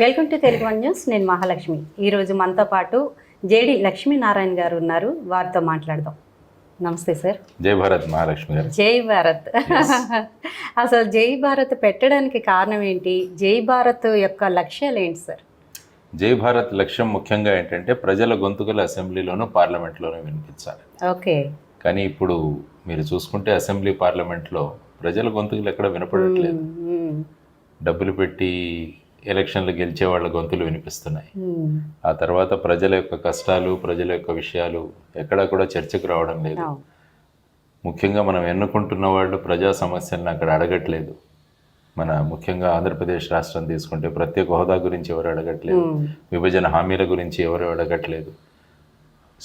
Welcome to Telugu one news. నేను మహాలక్ష్మి. ఈరోజు మనతో పాటు జేడి లక్ష్మీనారాయణ గారు ఉన్నారు. వారితో మాట్లాడదాం. నమస్తే సార్. జై భారత్ మహాలక్ష్మి గారు. జై భారత్. అసలు జై భారత్ పెట్టడానికి కారణం ఏంటి? జై భారత్ యొక్క లక్ష్యాలు ఏంటి సార్? జై భారత్ లక్ష్యం ముఖ్యంగా ఏంటంటే ప్రజల గొంతుకలు అసెంబ్లీలోనూ పార్లమెంట్లోనూ వినిపించాలి. ఓకే. కానీ ఇప్పుడు మీరు చూసుకుంటే అసెంబ్లీ పార్లమెంట్లో ప్రజల గొంతుకలు ఎక్కడ వినపడట్లేదు. డబ్బులు పెట్టి ఎలక్షన్లు గెలిచే వాళ్ళ గొంతులు వినిపిస్తున్నాయి. ఆ తర్వాత ప్రజల యొక్క కష్టాలు, ప్రజల యొక్క విషయాలు ఎక్కడా కూడా చర్చకు రావడం లేదు. ముఖ్యంగా మనం ఎన్నుకుంటున్న వాళ్ళు ప్రజా సమస్యలను అక్కడ అడగట్లేదు. మన ముఖ్యంగా ఆంధ్రప్రదేశ్ రాష్ట్రం తీసుకుంటే ప్రత్యేక హోదా గురించి ఎవరు అడగట్లేదు, విభజన హామీల గురించి ఎవరు అడగట్లేదు,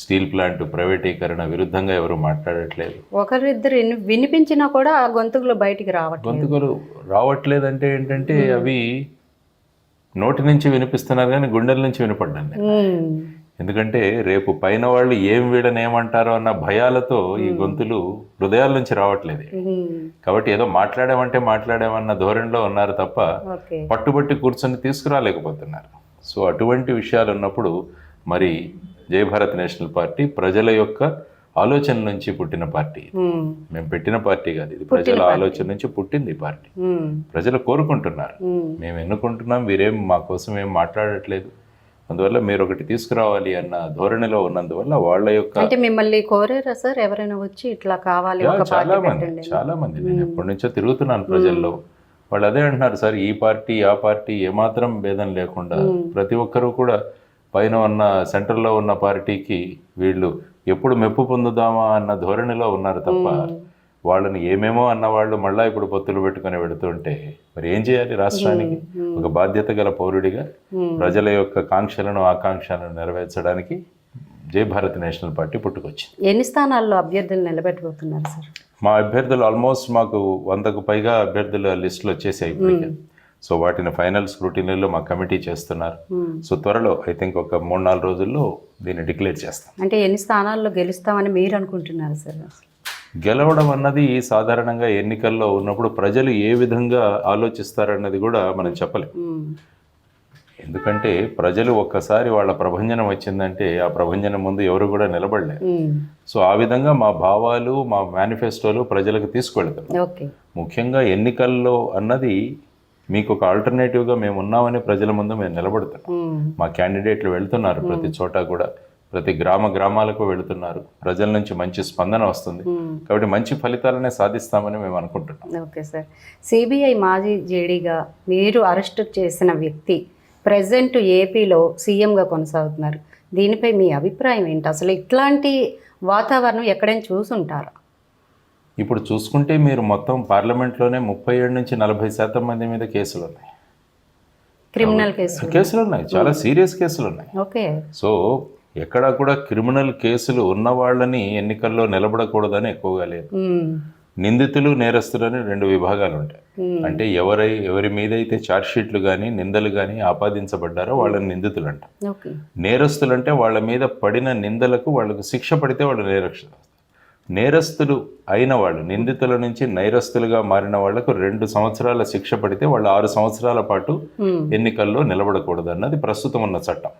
స్టీల్ ప్లాంట్ ప్రైవేటీకరణ విరుద్ధంగా ఎవరు మాట్లాడట్లేదు. ఒకరిద్దరు వినిపించినా కూడా ఆ గొంతుకులు బయటికి గొంతుకులు రావట్లేదంటే ఏంటంటే అవి నోటి నుంచి వినిపిస్తున్నారు కానీ గుండెల నుంచి వినపడ్డాను. ఎందుకంటే రేపు పైన వాళ్ళు ఏం వీళ్ళని ఏమంటారో అన్న భయాలతో ఈ గొంతులు హృదయాల నుంచి రావట్లేదు. కాబట్టి ఏదో మాట్లాడామన్న ధోరణిలో ఉన్నారు తప్ప పట్టుబట్టి కూర్చొని తీసుకురాలేకపోతున్నారు. సో అటువంటి విషయాలు ఉన్నప్పుడు మరి జై భారత్ నేషనల్ పార్టీ ప్రజల యొక్క ఆలోచన నుంచి పుట్టిన పార్టీ. మేము పెట్టిన పార్టీ కాదు, ఇది ప్రజల ఆలోచన నుంచి పుట్టింది. ఈ పార్టీ ప్రజలు కోరుకుంటున్నారు, మేము ఎన్నుకుంటున్నాం, వీరేం మా కోసం ఏం మాట్లాడట్లేదు, అందువల్ల మీరు ఒకటి తీసుకురావాలి అన్న ధోరణిలో ఉన్నందువల్ల వాళ్ళ యొక్క. అంటే మిమ్మల్ని కోరారా సార్ ఎవరైనా వచ్చి ఇట్లా కావాలి? చాలా మంది నేను ఎప్పటి నుంచో తిరుగుతున్నాను ప్రజల్లో. వాళ్ళు అదే అంటున్నారు, సార్ ఈ పార్టీ ఆ పార్టీ ఏమాత్రం భేదం లేకుండా ప్రతి ఒక్కరూ కూడా పైన ఉన్న సెంటర్లో ఉన్న పార్టీకి వీళ్ళు ఎప్పుడు మెప్పు పొందుదామా అన్న ధోరణిలో ఉన్నారు తప్ప వాళ్ళని ఏమేమో అన్న వాళ్ళు మళ్ళీ ఇప్పుడు పొత్తులు పెట్టుకుని వెళుతుంటే మరి ఏం చేయాలి? రాష్ట్రానికి ఒక బాధ్యత గల పౌరుడిగా ప్రజల యొక్క కాంక్షలను ఆకాంక్షలను నెరవేర్చడానికి జై భారత్ నేషనల్ పార్టీ పుట్టుకొచ్చింది. ఎన్ని స్థానాల్లో అభ్యర్థులు నిలబెట్టుకుంటున్నారు సార్? మా అభ్యర్థులు ఆల్మోస్ట్ మాకు 100కు పైగా అభ్యర్థుల లిస్టులు వచ్చేసాయి ఇప్పటికే. సో వాటిని ఫైనల్ స్క్రూటినీలో మా కమిటీ చేస్తున్నారు. సో త్వరలో ఐ థింక్ ఒక 3-4 రోజుల్లో దీన్ని డిక్లేర్ చేస్తాం. అంటే ఎన్ని స్థానాల్లో గెలుస్తామని మీరు అనుకుంటున్నారు సార్? గెలవడం అన్నది సాధారణంగా ఎన్నికల్లో ఉన్నప్పుడు ప్రజలు ఏ విధంగా ఆలోచిస్తారన్నది కూడా మనం చెప్పలేం. ఎందుకంటే ప్రజలు ఒక్కసారి వాళ్ళ ప్రభంజనం వచ్చిందంటే ఆ ప్రభంజనం ముందు ఎవరు కూడా నిలబడలేరు. సో ఆ విధంగా మా భావాలు, మా మేనిఫెస్టోలు ప్రజలకు తీసుకువెళ్తాం. ముఖ్యంగా ఎన్నికల్లో అన్నది మీకు ఒక ఆల్టర్నేటివ్గా మేము ఉన్నామని ప్రజల ముందు మేము నిలబడుతున్నాం. మా క్యాండిడేట్లు వెళ్తున్నారు ప్రతి చోట కూడా, ప్రతి గ్రామాలకు వెళుతున్నారు. ప్రజల నుంచి మంచి స్పందన వస్తుంది కాబట్టి మంచి ఫలితాలనే సాధిస్తామని మేము అనుకుంటున్నాం. Okay sir. సిబిఐ మాజీ జేడీగా మీరు అరెస్ట్ చేసిన వ్యక్తి ప్రెసెంట్ ఏపీలో సీఎంగా కొనసాగుతున్నారు. దీనిపై మీ అభిప్రాయం ఏంటి? అసలు ఇట్లాంటి వాతావరణం ఎక్కడైనా చూసుంటారా? ఇప్పుడు చూసుకుంటే మీరు మొత్తం పార్లమెంట్లోనే 37 నుంచి 40% మంది మీద కేసులు ఉన్నాయి. క్రిమినల్ కేసులు ఉన్నాయి, చాలా సీరియస్ కేసులు ఉన్నాయి. ఓకే. సో ఎక్కడా కూడా క్రిమినల్ కేసులు ఉన్న వాళ్ళని ఎన్నికల్లో నిలబడకూడదని ఎక్కువగా లేదు. నిందితులు నేరస్తులని 2 విభాగాలు ఉంటాయి. అంటే ఎవరి మీద అయితే ఛార్జ్షీట్లు కానీ నిందలు కానీ ఆపాదించబడ్డారో వాళ్ళని నిందితులు అంట. నేరస్తులు అంటే వాళ్ళ మీద పడిన నిందలకు వాళ్ళకు శిక్ష పడితే వాళ్ళు నేరస్తులు అయిన వాళ్ళు, నిందితుల నుంచి నైరస్తులుగా మారిన వాళ్లకు 2 సంవత్సరాల శిక్ష పడితే వాళ్ళు 6 సంవత్సరాల పాటు ఎన్నికల్లో నిలబడకూడదు అన్నది ప్రస్తుతం ఉన్న చట్టం.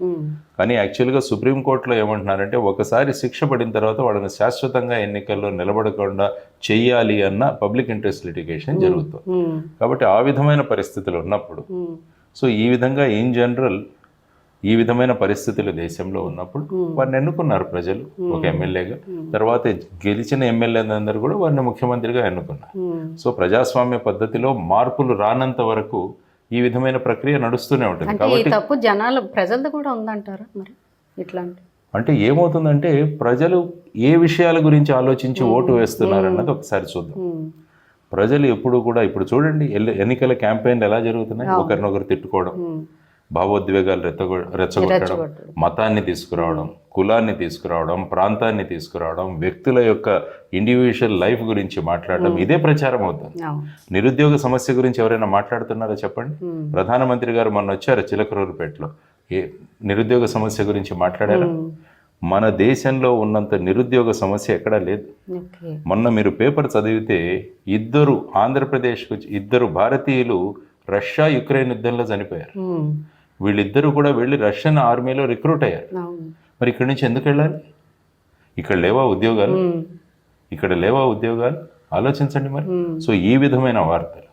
కానీ యాక్చువల్గా సుప్రీంకోర్టులో ఏమంటున్నారంటే ఒకసారి శిక్ష పడిన తర్వాత వాళ్ళని శాశ్వతంగా ఎన్నికల్లో నిలబడకుండా చెయ్యాలి అన్న పబ్లిక్ ఇంట్రెస్ట్ లిటిగేషన్ జరుగుతుంది. కాబట్టి ఆ విధమైన పరిస్థితులు ఉన్నప్పుడు, సో ఈ విధంగా ఇన్ జనరల్ ఈ విధమైన పరిస్థితులు దేశంలో ఉన్నప్పుడు వారిని ఎన్నుకున్నారు ప్రజలు ఒక ఎమ్మెల్యేగా. తర్వాత గెలిచిన ఎమ్మెల్యేలందరూ కూడా వారిని ముఖ్యమంత్రిగా ఎన్నుకున్నారు. సో ప్రజాస్వామ్య పద్ధతిలో మార్పులు రానంత వరకు ఈ విధమైన ప్రక్రియ నడుస్తూనే ఉంటుంది. కాబట్టి తప్పు ప్రజలది కూడా ఉందంటారా మరి ఇట్లాంటి? అంటే ఏమవుతుందంటే ప్రజలు ఏ విషయాల గురించి ఆలోచించి ఓటు వేస్తున్నారు అన్నది ఒకసారి చూద్దాం. ప్రజలు ఎప్పుడు కూడా ఇప్పుడు చూడండి ఎన్నికల క్యాంపెయిన్లు ఎలా జరుగుతున్నాయి. ఒకరినొకరు తిట్టుకోవడం, భావోద్వేగాలు రెచ్చగొట్టడం, మతాన్ని తీసుకురావడం, కులాన్ని తీసుకురావడం, ప్రాంతాన్ని తీసుకురావడం, వ్యక్తుల యొక్క ఇండివిజువల్ లైఫ్ గురించి మాట్లాడడం, ఇదే ప్రచారం అవుతుంది. నిరుద్యోగ సమస్య గురించి ఎవరైనా మాట్లాడుతున్నారా చెప్పండి? ప్రధానమంత్రి గారు మొన్న వచ్చారు చిలకలూరుపేటలో, నిరుద్యోగ సమస్య గురించి మాట్లాడారా? మన దేశంలో ఉన్నంత నిరుద్యోగ సమస్య ఎక్కడా లేదు. మొన్న మీరు పేపర్ చదివితే ఆంధ్రప్రదేశ్కు 2 భారతీయులు రష్యా యుక్రెయిన్ యుద్ధంలో చనిపోయారు. వీళ్ళిద్దరూ కూడా వెళ్ళి రష్యన్ ఆర్మీలో రిక్రూట్ అయ్యారు. అవును. మరి ఇక్కడి నుంచి ఎందుకు వెళ్ళాలి? ఇక్కడ లేవా ఉద్యోగాలు? ఇక్కడ లేవా ఉద్యోగాలు? ఆలోచించండి మరి. సో ఈ విధమైన వార్తలు.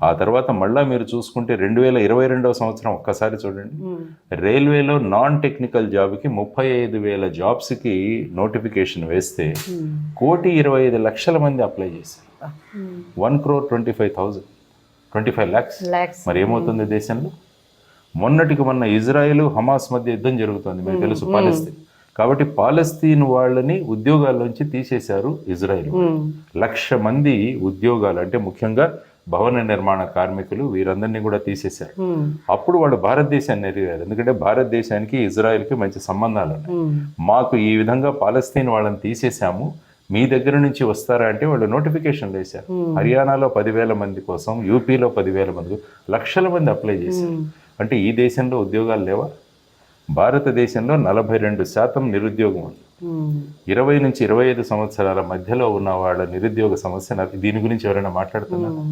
ఆ తర్వాత మళ్ళా మీరు చూసుకుంటే 2022వ సంవత్సరం ఒక్కసారి చూడండి, రైల్వేలో నాన్ టెక్నికల్ జాబ్కి 35,000 జాబ్స్కి నోటిఫికేషన్ వేస్తే 1,25,00,000 మంది అప్లై చేశారు. 1,25,000 25 lakhs. మరి ఏమవుతుంది దేశంలో? మొన్నటికి మొన్న ఇజ్రాయెల్ హమాస్ మధ్య యుద్ధం జరుగుతుంది, మీకు తెలుసు, పాలస్తీన్. కాబట్టి పాలస్తీన్ వాళ్ళని ఉద్యోగాల్లోంచి తీసేశారు ఇజ్రాయెల్. 1,00,000 మంది ఉద్యోగాలు, అంటే ముఖ్యంగా భవన నిర్మాణ కార్మికులు, వీరందరినీ కూడా తీసేశారు. అప్పుడు వాళ్ళు భారతదేశాన్ని ఎదిగారు, ఎందుకంటే భారతదేశానికి ఇజ్రాయెల్కి మంచి సంబంధాలు ఉన్నాయి. మాకు ఈ విధంగా పాలస్తీన్ వాళ్ళని తీసేశాము, మీ దగ్గర నుంచి వస్తారా అంటే వాళ్ళు నోటిఫికేషన్లు వేశారు. హర్యానాలో 10,000 మంది కోసం, యూపీలో 10,000 మంది, 1,00,000 మంది అప్లై చేశారు. అంటే ఈ దేశంలో ఉద్యోగాలు లేవా? భారతదేశంలో 42% నిరుద్యోగం ఉంది. 20 నుంచి 25 సంవత్సరాల మధ్యలో ఉన్న వాళ్ళ నిరుద్యోగ సమస్య, దీని గురించి ఎవరైనా మాట్లాడుతున్నారు?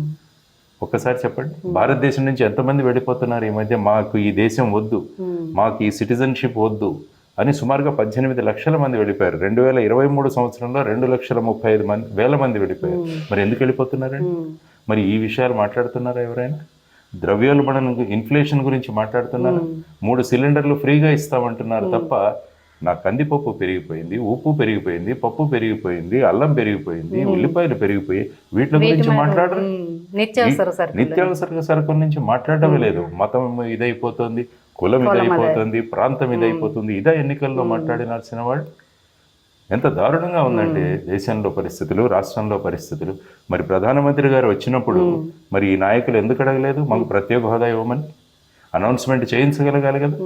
ఒక్కసారి చెప్పండి. భారతదేశం నుంచి ఎంతమంది వెళ్ళిపోతున్నారు ఈ మధ్య? మాకు ఈ దేశం వద్దు, మాకు ఈ సిటిజన్షిప్ వద్దు అని సుమారుగా 18 లక్షల మంది వెళ్ళిపోయారు. 2023 సంవత్సరంలో 2,35,000 మంది వెళ్ళిపోయారు. మరి ఎందుకు వెళ్ళిపోతున్నారండి? మరి ఈ విషయాలు మాట్లాడుతున్నారా ఎవరైనా? ద్రవ్యోల్బణం, ఇన్ఫ్లేషన్ గురించి మాట్లాడుతున్నారు. 3 సిలిండర్లు ఫ్రీగా ఇస్తామంటున్నారు తప్ప, నా కందిపప్పు పెరిగిపోయింది, ఉప్పు పెరిగిపోయింది, పప్పు పెరిగిపోయింది, అల్లం పెరిగిపోయింది, ఉల్లిపాయలు పెరిగిపోయి, వీటి గురించి మాట్లాడరు. నిత్యావసర సరుకుల నుంచి మాట్లాడటమే లేదు. మతం ఇదైపోతుంది, కులం ఇదైపోతుంది, ప్రాంతం ఇదైపోతుంది. ఇదా ఎన్నికల్లో మాట్లాడినాల్సిన వాళ్ళు? ఎంత దారుణంగా ఉందంటే దేశంలో పరిస్థితులు, రాష్ట్రంలో పరిస్థితులు. మరి ప్రధానమంత్రి గారు వచ్చినప్పుడు మరి ఈ నాయకులు ఎందుకు అడగలేదు మాకు ప్రత్యేక హోదా ఇవ్వమని? అనౌన్స్మెంట్ చేయించగలగాలి కదా.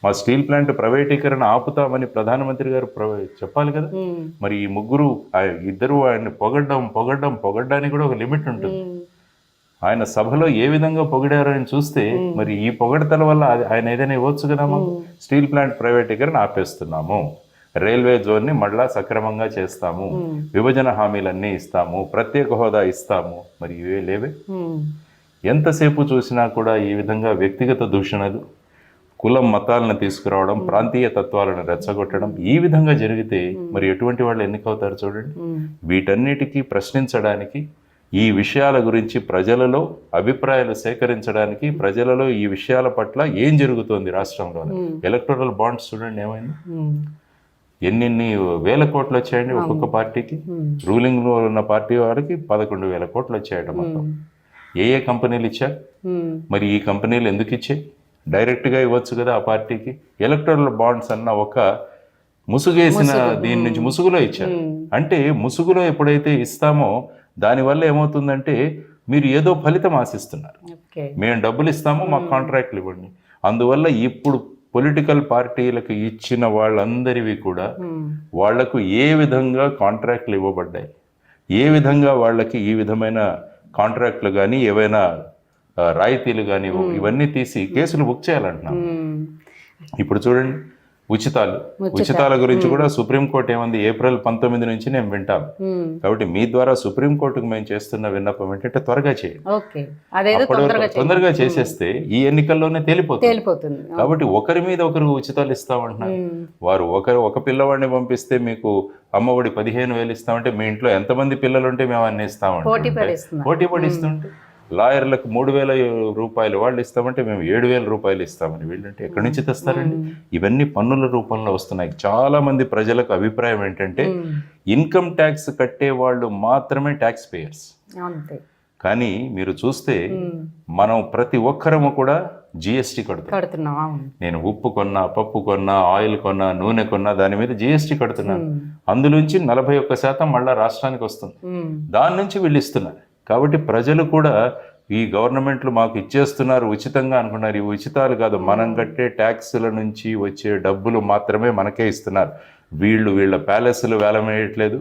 మా స్టీల్ ప్లాంట్ ప్రైవేటీకరణ ఆపుతామని ప్రధానమంత్రి గారు చెప్పాలి కదా. మరి ఈ ముగ్గురు ఇద్దరు ఆయన్ని పొగడ్డానికి కూడా ఒక లిమిట్ ఉంటుంది. ఆయన సభలో ఏ విధంగా పొగిడారో అని చూస్తే మరి ఈ పొగడతల వల్ల ఆయన ఏదైనా ఇవ్వచ్చు కదా. మాకు స్టీల్ ప్లాంట్ ప్రైవేటీకరణ ఆపేస్తున్నాము, రైల్వే జోన్ని మళ్ళా సక్రమంగా చేస్తాము, విభజన హామీలన్నీ ఇస్తాము, ప్రత్యేక హోదా ఇస్తాము, మరి ఇవే లేవే. ఎంతసేపు చూసినా కూడా ఈ విధంగా వ్యక్తిగత దూషణలు, కులం మతాలను తీసుకురావడం, ప్రాంతీయ తత్వాలను రెచ్చగొట్టడం, ఈ విధంగా జరిగితే మరి ఎటువంటి వాళ్ళు ఎన్నికవుతారు చూడండి. వీటన్నిటికీ ప్రశ్నించడానికి, ఈ విషయాల గురించి ప్రజలలో అభిప్రాయాలు సేకరించడానికి, ప్రజలలో ఈ విషయాల పట్ల ఏం జరుగుతోంది రాష్ట్రంలో. ఎలక్టోరల్ బాండ్స్ చూడండి ఏమైంది, ఎన్ని వేల కోట్లు వచ్చాయండి ఒక్కొక్క పార్టీకి. రూలింగ్ లో ఉన్న పార్టీ వారికి 11,000 కోట్లు వచ్చాయట మొత్తం. ఏ కంపెనీలు ఇచ్చారు? మరి ఈ కంపెనీలు ఎందుకు ఇచ్చాయి? డైరెక్ట్గా ఇవ్వచ్చు కదా ఆ పార్టీకి. ఎలక్టోరల్ బాండ్స్ అన్న ఒక ముసుగేసిన దీని నుంచి ముసుగులో ఇచ్చారు. అంటే ముసుగులో ఎప్పుడైతే ఇస్తామో దానివల్ల ఏమవుతుందంటే మీరు ఏదో ఫలితం ఆశిస్తున్నారు. మేము డబ్బులు ఇస్తాము, మాకు కాంట్రాక్ట్లు ఇవ్వండి. అందువల్ల ఇప్పుడు పొలిటికల్ పార్టీలకు ఇచ్చిన వాళ్ళందరివి కూడా వాళ్లకు ఏ విధంగా కాంట్రాక్ట్లు ఇవ్వబడ్డాయి, ఏ విధంగా వాళ్ళకి ఈ విధమైన కాంట్రాక్ట్లు కానీ ఏవైనా రాయితీలు కానీ ఇవన్నీ తీసి కేసులు బుక్ చేయాలంటున్నాం. ఇప్పుడు చూడండి ఉచితాల గురించి కూడా సుప్రీంకోర్టు ఏమంది, ఏప్రిల్ 19 నుంచి నేను వింటాను. కాబట్టి మీ ద్వారా సుప్రీంకోర్టుకు మేము చేస్తున్న విన్నపం ఏంటంటే త్వరగా చేయండి. తొందరగా చేసేస్తే ఈ ఎన్నికల్లోనే తేలిపోతుంది. కాబట్టి ఒకరి మీద ఒకరు ఉచితాలు ఇస్తామంటున్నారు. వారు ఒక పిల్లవాడిని పంపిస్తే మీకు అమ్మఒడి 15,000 ఇస్తామంటే మీ ఇంట్లో ఎంతమంది పిల్లలు ఉంటే మేము అన్ని ఇస్తామంటే పోటీ పడి ఇస్తుంటే, లాయర్లకు 3,000 రూపాయలు వాళ్ళు ఇస్తామంటే మేము 7,000 రూపాయలు ఇస్తామని వీళ్ళంటే ఎక్కడి నుంచి తెస్తారండి? ఇవన్నీ పన్నుల రూపంలో వస్తున్నాయి. చాలా మంది ప్రజలకు అభిప్రాయం ఏంటంటే ఇన్కమ్ ట్యాక్స్ కట్టే వాళ్ళు మాత్రమే ట్యాక్స్ పేయర్స్. కానీ మీరు చూస్తే మనం ప్రతి ఒక్కరము కూడా జిఎస్టీ కడుతున్నాం. నేను ఉప్పు కొన్నా, పప్పు కొన్నా, ఆయిల్ కొన్నా, నూనె కొన్నా దాని మీద జిఎస్టీ కడుతున్నాను. అందులోంచి 41% మళ్ళా రాష్ట్రానికి వస్తుంది. దాని నుంచి వీళ్ళు ఇస్తున్నారు. కాబట్టి ప్రజలు కూడా ఈ గవర్నమెంట్లు మాకు ఇచ్చేస్తున్నారు ఉచితంగా అనుకున్నారు. ఈ ఉచితాలు కాదు, మనం కట్టే ట్యాక్సుల నుంచి వచ్చే డబ్బులు మాత్రమే మనకే ఇస్తున్నారు. వీళ్ళ ప్యాలెస్లు వేలమేయట్లేదు,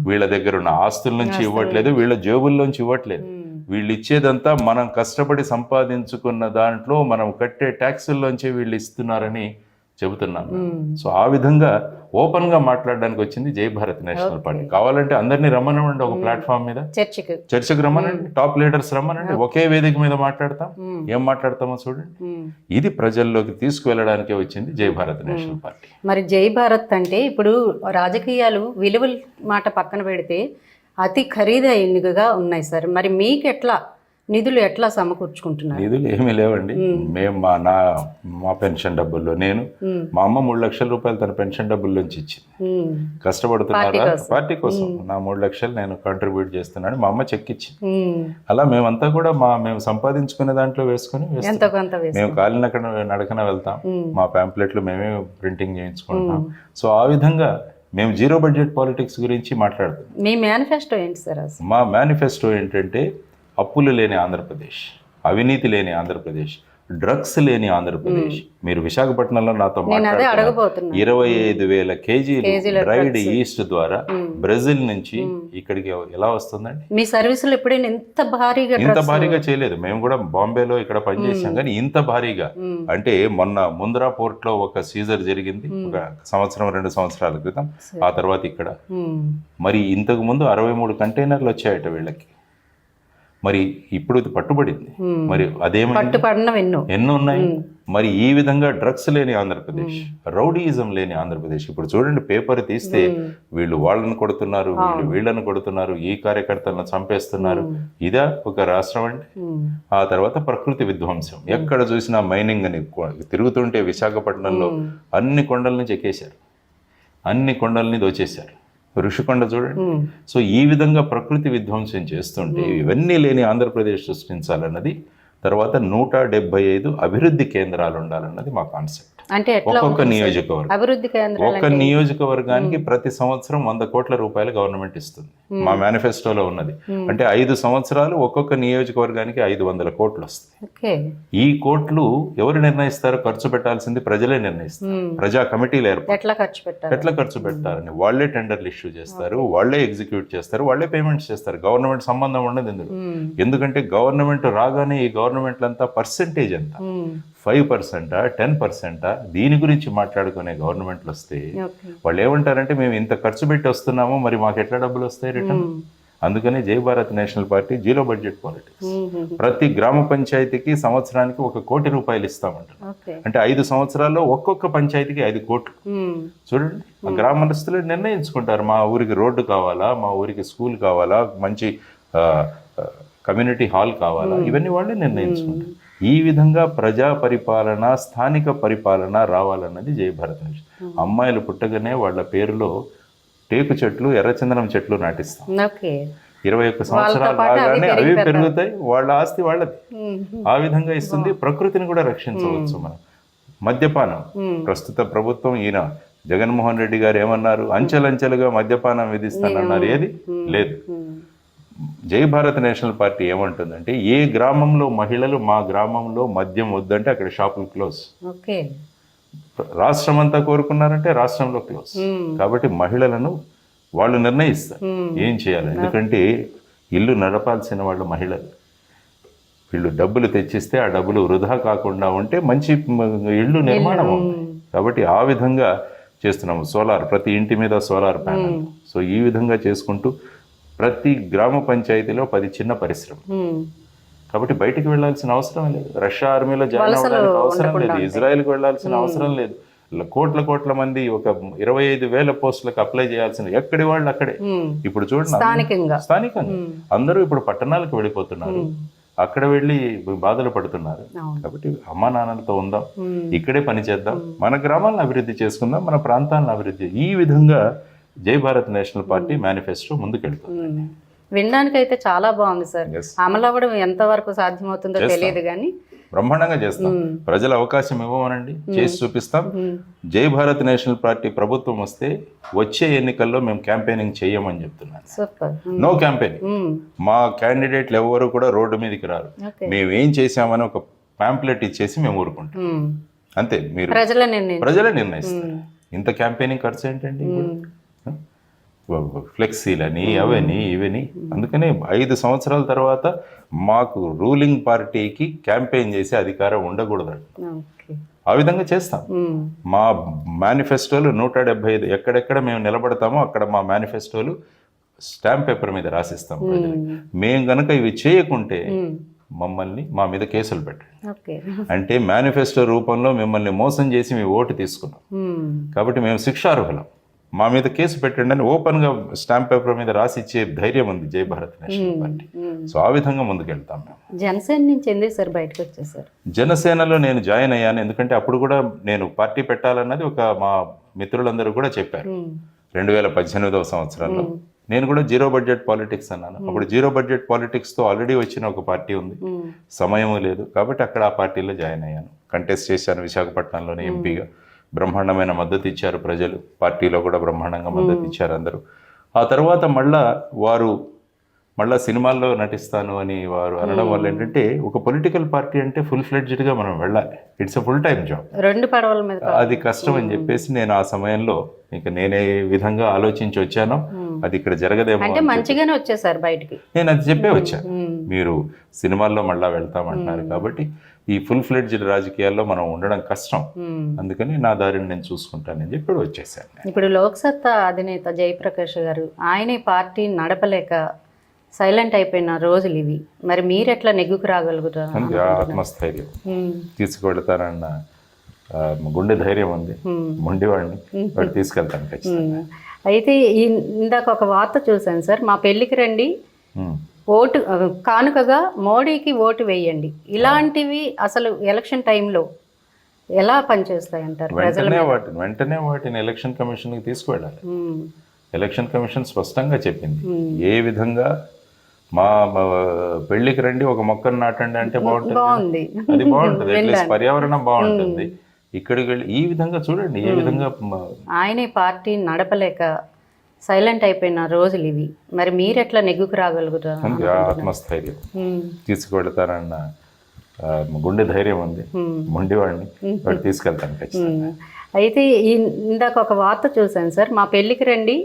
వీళ్ళ దగ్గర ఉన్న ఆస్తుల నుంచి ఇవ్వట్లేదు, వీళ్ళ జేబుల్లోంచి ఇవ్వట్లేదు. వీళ్ళు ఇచ్చేదంతా మనం కష్టపడి సంపాదించుకున్న దాంట్లో మనం కట్టే ట్యాక్సుల్లోంచి వీళ్ళు ఇస్తున్నారని చెబుతున్నాను. సో ఆ విధంగా ఓపెన్గా మాట్లాడడానికి వచ్చింది జై భారత్ నేషనల్ పార్టీ. కావాలంటే అందరినీ రమ్మనండి ఒక ప్లాట్ఫామ్ మీద, చర్చకు రమ్మనండి, టాప్ లీడర్స్ రమ్మనండి, ఒకే వేదిక మీద మాట్లాడతాం. ఏం మాట్లాడతామో చూడండి. ఇది ప్రజల్లోకి తీసుకువెళ్ళడానికే వచ్చింది జై భారత్ నేషనల్ పార్టీ. మరి జై భారత్ అంటే ఇప్పుడు రాజకీయాలు విలువల మాట పక్కన పెడితే అతి ఖరీదైనగా ఉన్నాయి సార్. మరి మీకు ఎట్లా నిధులు ఎట్లా సమకూర్చుకుంటున్నారు? నిధులు ఏమీ లేవండి. మేము మా పెన్షన్ డబ్బుల్లో, నేను మా అమ్మ 3 లక్షల రూపాయలు తన పెన్షన్ డబ్బుల్లోంచి ఇచ్చింది. కష్టపడుతున్నారా పార్టీ కోసం, నా 3 లక్షలు నేను కంట్రిబ్యూట్ చేస్తున్నాను, మా అమ్మ చెక్ ఇచ్చింది. అలా మేమంతా కూడా మేము సంపాదించుకునే దాంట్లో వేసుకుని మేము నడకన వెళ్తాం. మా ప్యాంప్లెట్లు మేమే ప్రింటింగ్ చేయించుకుంటాం. సో ఆ విధంగా మేము జీరో బడ్జెట్ పాలిటిక్స్ గురించి మాట్లాడుతాం. మీ మేనిఫెస్టో ఏంటి సార్? మా మేనిఫెస్టో ఏంటంటే అప్పులు లేని ఆంధ్రప్రదేశ్, అవినీతి లేని ఆంధ్రప్రదేశ్, డ్రగ్స్ లేని ఆంధ్రప్రదేశ్. మీరు విశాఖపట్నంలో నాతో మాట్లాడుతున్నారు 25,000 కేజీలు డ్రైడ్ ఈస్ట్ ద్వారా బ్రెజిల్ నుంచి ఇక్కడికి ఎలా వస్తుందండి? మీ సర్వీసులు ఎప్పుడైనా ఇంత భారీగా చేయలేదు. మేము కూడా బాంబేలో ఇక్కడ పనిచేసాం, కానీ ఇంత భారీగా అంటే మొన్న ముంద్రా పోర్ట్ లో ఒక సీజర్ జరిగింది ఒక 1-2 సంవత్సరాల క్రితం. ఆ తర్వాత ఇక్కడ మరి ఇంతకు ముందు 63 కంటైనర్లు వచ్చాయట వీళ్ళకి. మరి ఇప్పుడు ఇది పట్టుబడింది. మరి ఎన్నో ఉన్నాయి. మరి ఈ విధంగా డ్రగ్స్ లేని ఆంధ్రప్రదేశ్, రౌడీయిజం లేని ఆంధ్రప్రదేశ్. ఇప్పుడు చూడండి, పేపర్ తీస్తే వీళ్ళు వాళ్ళని కొడుతున్నారు, వీళ్ళని కొడుతున్నారు, ఈ కార్యకర్తలను చంపేస్తున్నారు. ఇదా ఒక రాష్ట్రం అండి? ఆ తర్వాత ప్రకృతి విధ్వంసం, ఎక్కడ చూసినా మైనింగ్ అని తిరుగుతుంటే విశాఖపట్నంలో అన్ని కొండల నుంచి ఎక్కేశారు, అన్ని కొండల్ని దోచేశారు. ఋషికొండ చూడండి. సో ఈ విధంగా ప్రకృతి విధ్వంసం చేస్తుంటే ఇవన్నీ లేని ఆంధ్రప్రదేశ్ సృష్టించాలన్నది, తర్వాత 175 అభివృద్ధి కేంద్రాలు ఉండాలన్నది మా కాన్సెప్ట్. అంటే ఒక్కొక్క నియోజకవర్గానికి ప్రతి సంవత్సరం 100 కోట్ల రూపాయలు గవర్నమెంట్ ఇస్తుంది. మా మేనిఫెస్టోలో ఉన్నది. అంటే 5 సంవత్సరాలు ఒక్కొక్క నియోజకవర్గానికి 500 కోట్లు వస్తాయి. ఈ కోట్లు ఎవరు నిర్ణయిస్తారు? ఖర్చు పెట్టాల్సింది ప్రజలే నిర్ణయిస్తారు. ప్రజా కమిటీలు ఎట్లా ఖర్చు పెట్టాలని వాళ్లే టెండర్లు ఇష్యూ చేస్తారు, వాళ్లే ఎగ్జిక్యూట్ చేస్తారు, వాళ్లే పేమెంట్స్ చేస్తారు. గవర్నమెంట్ సంబంధం ఉండదు ఇందులో. ఎందుకంటే గవర్నమెంట్ రాగానే ఈ గవర్నమెంట్లంతా పర్సెంటేజ్ ఎంత, 5%, 10%, దీని గురించి మాట్లాడుకునే గవర్నమెంట్లు వస్తే వాళ్ళు ఏమంటారంటే మేము ఇంత ఖర్చు పెట్టి వస్తున్నాము, మరి మాకు ఎట్లా డబ్బులు వస్తాయి రిటర్న్? అందుకని జై Bharat national party zero budget politics. ప్రతి గ్రామ పంచాయతీకి సంవత్సరానికి 1 కోటి రూపాయలు ఇస్తామంటారు. అంటే 5 సంవత్సరాల్లో ఒక్కొక్క పంచాయతీకి 5 కోట్లు. చూడండి, ఆ గ్రామస్తులు నిర్ణయించుకుంటారు, మా ఊరికి రోడ్డు కావాలా, మా ఊరికి స్కూల్ కావాలా, మంచి కమ్యూనిటీ హాల్ కావాలా, ఇవన్నీ వాళ్ళే నిర్ణయించుకుంటారు. ఈ విధంగా ప్రజా పరిపాలన, స్థానిక పరిపాలన రావాలన్నది జై భారత్ నేషనల్. అమ్మాయిలు పుట్టగానే వాళ్ళ పేరులో టేకు చెట్లు, ఎర్రచందనం చెట్లు నాటిస్తాం. 21 సంవత్సరాలు రాగానే అవి పెరుగుతాయి, వాళ్ళ ఆస్తి వాళ్ళది. ఆ విధంగా ఇస్తుంది. ప్రకృతిని కూడా రక్షించవచ్చు మనం. మద్యపానం, ప్రస్తుత ప్రభుత్వం ఈయన జగన్మోహన్ రెడ్డి గారు ఏమన్నారు? అంచెలంచెలుగా మద్యపానం విధిస్తానన్నారు. ఏది లేదు. జై భారత్ నేషనల్ పార్టీ ఏమంటుందంటే, ఏ గ్రామంలో మహిళలు మా గ్రామంలో మద్యం వద్దంటే అక్కడ షాపులు క్లోజ్. రాష్ట్రం అంతా కోరుకున్నారంటే రాష్ట్రంలో క్లోజ్. కాబట్టి మహిళలను వాళ్ళు నిర్ణయిస్తారు ఏం చేయాలి. ఎందుకంటే ఇల్లు నడపాల్సిన వాళ్ళు మహిళలు. వీళ్ళు డబ్బులు తెచ్చిస్తే ఆ డబ్బులు వృధా కాకుండా ఉంటే మంచి ఇళ్ళు నిర్మాణం అవుతాయి. కాబట్టి ఆ విధంగా చేస్తున్నాము. సోలార్, ప్రతి ఇంటి మీద సోలార్ ప్యానెల్. సో ఈ విధంగా చేసుకుంటూ ప్రతి గ్రామ పంచాయతీలో 10 చిన్న పరిశ్రమలు. కాబట్టి బయటికి వెళ్లాల్సిన అవసరం లేదు. రష్యా ఆర్మీలో జాయిన్ అవ్వడానికి అవసరం లేదు. ఇజ్రాయెల్కి వెళ్లాల్సిన అవసరం లేదు. కోట్ల మంది ఒక 25,000 పోస్టులకు అప్లై చేయాల్సిన ఎక్కడి వాళ్ళు అక్కడే. ఇప్పుడు చూడండి, స్థానికంగా అందరూ ఇప్పుడు పట్టణాలకు వెళ్ళిపోతున్నారు, అక్కడ వెళ్ళి బాధలు పడుతున్నారు. కాబట్టి అమ్మా నాన్నలతో ఉందాం, ఇక్కడే పని చేద్దాం, మన గ్రామాలను అభివృద్ధి చేసుకుందాం, మన ప్రాంతాలను అభివృద్ధి. ఈ విధంగా జై భారత్ నేషనల్ పార్టీ మేనిఫెస్టో ముందుకెళ్తుంది. వినడానికి అయితే చాలా బాగుంది సార్. అమలు అవ్వడం ఎంతవరకు సాధ్యమవుతుందో తెలియదు కానీ బ్రహ్మాండంగా చేస్తాం. ప్రజల అవకాశం ఇవ్వమనండి, చేసి చూపిస్తాం. జై భారత్ నేషనల్ పార్టీ ప్రభుత్వం వస్తే వచ్చే ఎన్నికల్లో మేము క్యాంపెయినింగ్ చేయమని చెప్తున్నాను. No campaigning. మా క్యాండిడేట్లు ఎవరు కూడా రోడ్డు మీదకి రారు. మేము ఏం చేసామని ఒక పాంప్లెట్ ఇచ్చేసి మేము ఊరుకుంటాం అంతే. మీరు ప్రజలే నిర్ణయిస్తారు. ఇంత క్యాంపెయినింగ్ ఖర్చు ఏంటండి? ఫ్లెక్సీలని అవని ఇవని. అందుకనే 5 సంవత్సరాల తర్వాత మాకు రూలింగ్ పార్టీకి క్యాంపెయిన్ చేసే అధికారం ఉండకూడదు. ఓకే. ఆ విధంగా చేస్తాం. మా మేనిఫెస్టోలు 175 ఎక్కడెక్కడ మేము నిలబడతామో అక్కడ మా మేనిఫెస్టోలు స్టాంప్ పేపర్ మీద రాసిస్తాం ప్రజలకు. మేము గనక ఇవి చేయకుంటే మమ్మల్ని మా మీద కేసులు పెట్టండి. ఓకే. అంటే మేనిఫెస్టో రూపంలో మిమ్మల్ని మోసం చేసి మీ ఓటు తీసుకున్నాం కాబట్టి మేము శిక్షార్హులం, మా మీద కేసు పెట్టండి అని ఓపెన్గా స్టాంప్ పేపర్ మీద రాసి ఇచ్చే ధైర్యం ఉంది జై భారత్ నేషనల్ పార్టీ. సో ఆ విధంగా ముందుకెళ్తాం మేము. జనసేన నుంచి ఎందుకు సార్ బయటకు వచ్చేసారు? జనసేనలో నేను జాయిన్ అయ్యాను ఎందుకంటే అప్పుడు కూడా నేను పార్టీ పెట్టాలన్నది ఒక మా మిత్రులందరూ కూడా చెప్పారు. 2018వ సంవత్సరంలో నేను కూడా జీరో బడ్జెట్ పాలిటిక్స్ అన్నాను. అప్పుడు జీరో బడ్జెట్ పాలిటిక్స్తో ఆల్రెడీ వచ్చిన ఒక పార్టీ ఉంది, సమయం లేదు కాబట్టి అక్కడ ఆ పార్టీలో జాయిన్ అయ్యాను. కంటెస్ట్ చేశాను విశాఖపట్నంలోని ఎంపీగా. బ్రహ్మాండమైన మద్దతు ఇచ్చారు ప్రజలు, పార్టీలో కూడా బ్రహ్మాండంగా మద్దతు ఇచ్చారు అందరూ. ఆ తర్వాత మళ్ళా సినిమాల్లో నటిస్తాను అని వారు అనడం వల్ల ఏంటంటే ఒక పొలిటికల్ పార్టీ అంటే ఫుల్ ఫ్లెడ్జ్డ్గా మనం వెళ్ళాలి, it's a full time job, 2 పడవల మీద అది కష్టం అని చెప్పేసి నేను ఆ సమయంలో ఇంకా నేనే విధంగా ఆలోచించి వచ్చాను. అది ఇక్కడ జరగదేమో అంటే మంచిగానే వచ్చేసారు బయటికి, నేను అది చెప్పే వచ్చాను. మీరు సినిమాల్లో మళ్ళా వెళ్తామంటున్నారు కాబట్టి ఈ ఫుల్ ఫ్లెడ్జ్డ్ రాజకీయాల్లో మనం ఉండడం కష్టం, అందుకని నా దారిని నేను చూసుకుంటానని చెప్పి వచ్చేసాను. ఇప్పుడు లోక్సత్తా అధినేత జయప్రకాష్ గారు ఆయనే పార్టీ నడపలేక సైలెంట్ అయిపోయిన రోజులు ఇవి, మరి మీరు ఎట్లా నెగ్గుకు రాగలుగుతారు? ఆత్మస్థైర్యం తీసుకువెళ్తానన్న గుండె ధైర్యం ఉంది, మొండివాడిని వాడు తీసుకెళ్తాను ఖచ్చితంగా. అయితే ఇందాక ఒక వార్త చూశాను సార్, మా పెళ్ళికి రండి ఓటు కానుకగా మోడీకి ఓటు వేయండి, ఇలాంటివి అసలు ఎలక్షన్ టైంలో ఎలా పనిచేస్తాయంటారు? వెంటనే వాటిని ఎలక్షన్ కమిషన్కి తీసుకువెళ్ళాలి. ఎలక్షన్ కమిషన్ స్పష్టంగా చెప్పింది ఏ విధంగా మా పెళ్లికి రండి ఒక మొక్కను నాటండి అంటే బాగుంటుంది, అది బాగుంటుంది, అట్లీస్ట్ పర్యావరణం బాగుంటుంది. ఇక్కడికి వెళ్ళి ఈ విధంగా చూడండి ఏ విధంగా ఆయనే పార్టీ నడపలేక సైలెంట్ అయిపోయిన రోజులు ఇవి, మరి మీరు ఎట్లా నెగ్గుకు రాగలుగుతారు? ఆత్మస్థైర్యం తీసుకువెళ్తానన్న గుండె ధైర్యం ఉంది, మొండివాడిని వాడు తీసుకెళ్తాను ఖచ్చితంగా. అయితే ఇందాక ఒక వార్త చూశాను సార్, మా పెళ్ళికి రండి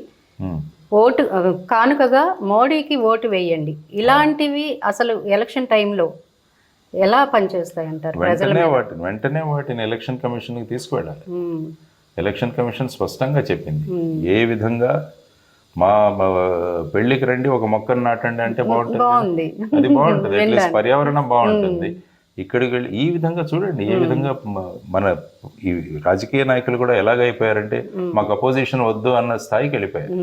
ఓటు కానుకగా మోడీకి ఓటు వేయండి, ఇలాంటివి అసలు ఎలక్షన్ టైంలో ఎలా పనిచేస్తాయంటారు? వెంటనే వాటిని ఎలక్షన్ కమిషన్కి తీసుకువెళ్ళాలి. ఎలక్షన్ కమిషన్ స్పష్టంగా చెప్పింది ఏ విధంగా మా పెళ్లికి రండి ఒక మొక్కను నాటండి అంటే బాగుంటుంది, అది బాగుంటుంది, అట్లీస్ట్ పర్యావరణం బాగుంటుంది. ఇక్కడికి వెళ్ళి ఈ విధంగా చూడండి ఏ విధంగా మన ఈ రాజకీయ నాయకులు కూడా ఎలాగైపోయారంటే మాకు అపోజిషన్ వద్దు అన్న స్థాయికి వెళ్ళిపోయారు.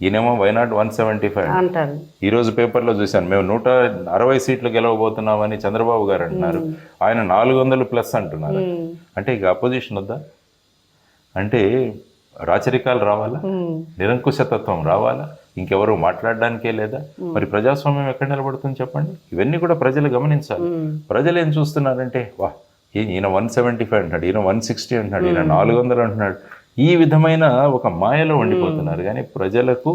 ఈయనేమో వైనాట్ 175 అంటారు. ఈరోజు పేపర్లో చూశాను మేము 160 సీట్లు గెలవబోతున్నామని చంద్రబాబు గారు అంటున్నారు, ఆయన 400+ అంటున్నారు. అంటే ఇక అపోజిషన్ వద్దా? అంటే రాచరికాలు రావాలా, నిరంకుశతత్వం రావాలా, ఇంకెవరు మాట్లాడడానికే లేదా? మరి ప్రజాస్వామ్యం ఎక్కడ నిలబడుతుంది చెప్పండి? ఇవన్నీ కూడా ప్రజలు గమనించాలి. ప్రజలు ఏం చూస్తున్నారంటే వా ఈయన 175 అంటున్నాడు, ఈయన 160 అంటున్నాడు, ఈయన 400 అంటున్నాడు, ఈ విధమైన ఒక మాయలో ఉండిపోతున్నారు. కానీ ప్రజలకు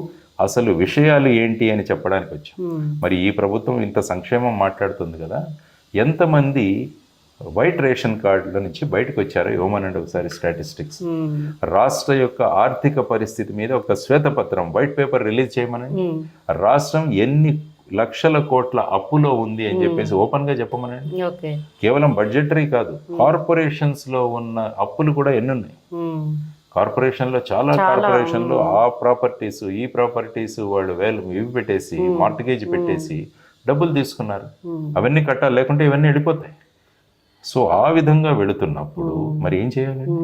అసలు విషయాలు ఏంటి అని చెప్పడానికి వచ్చాం. మరి ఈ ప్రభుత్వం ఇంత సంక్షేమం మాట్లాడుతుంది కదా, ఎంతమంది వైట్ రేషన్ కార్డుల నుంచి బయటకు వచ్చారో ఇవ్వమనండి ఒకసారి స్టాటిస్టిక్స్. రాష్ట్ర యొక్క ఆర్థిక పరిస్థితి మీద ఒక శ్వేతపత్రం వైట్ పేపర్ రిలీజ్ చేయమనండి. రాష్ట్రం ఎన్ని లక్షల కోట్ల అప్పులో ఉంది అని చెప్పేసి ఓపెన్ గా చెప్పమనండి. కేవలం బడ్జెటరీ కాదు, కార్పొరేషన్స్ లో ఉన్న అప్పులు కూడా ఎన్ని ఉన్నాయి. కార్పొరేషన్లో చాలా కార్పొరేషన్లో ఆ ప్రాపర్టీస్ ఈ ప్రాపర్టీస్ వాళ్ళు ఇవి పెట్టేసి మార్టిగేజ్ పెట్టేసి డబ్బులు తీసుకున్నారు. అవన్నీ కట్టాలి, లేకుంటే ఇవన్నీ వెళ్ళిపోతాయి. సో ఆ విధంగా వెళుతున్నప్పుడు మరి ఏం చేయాలండి?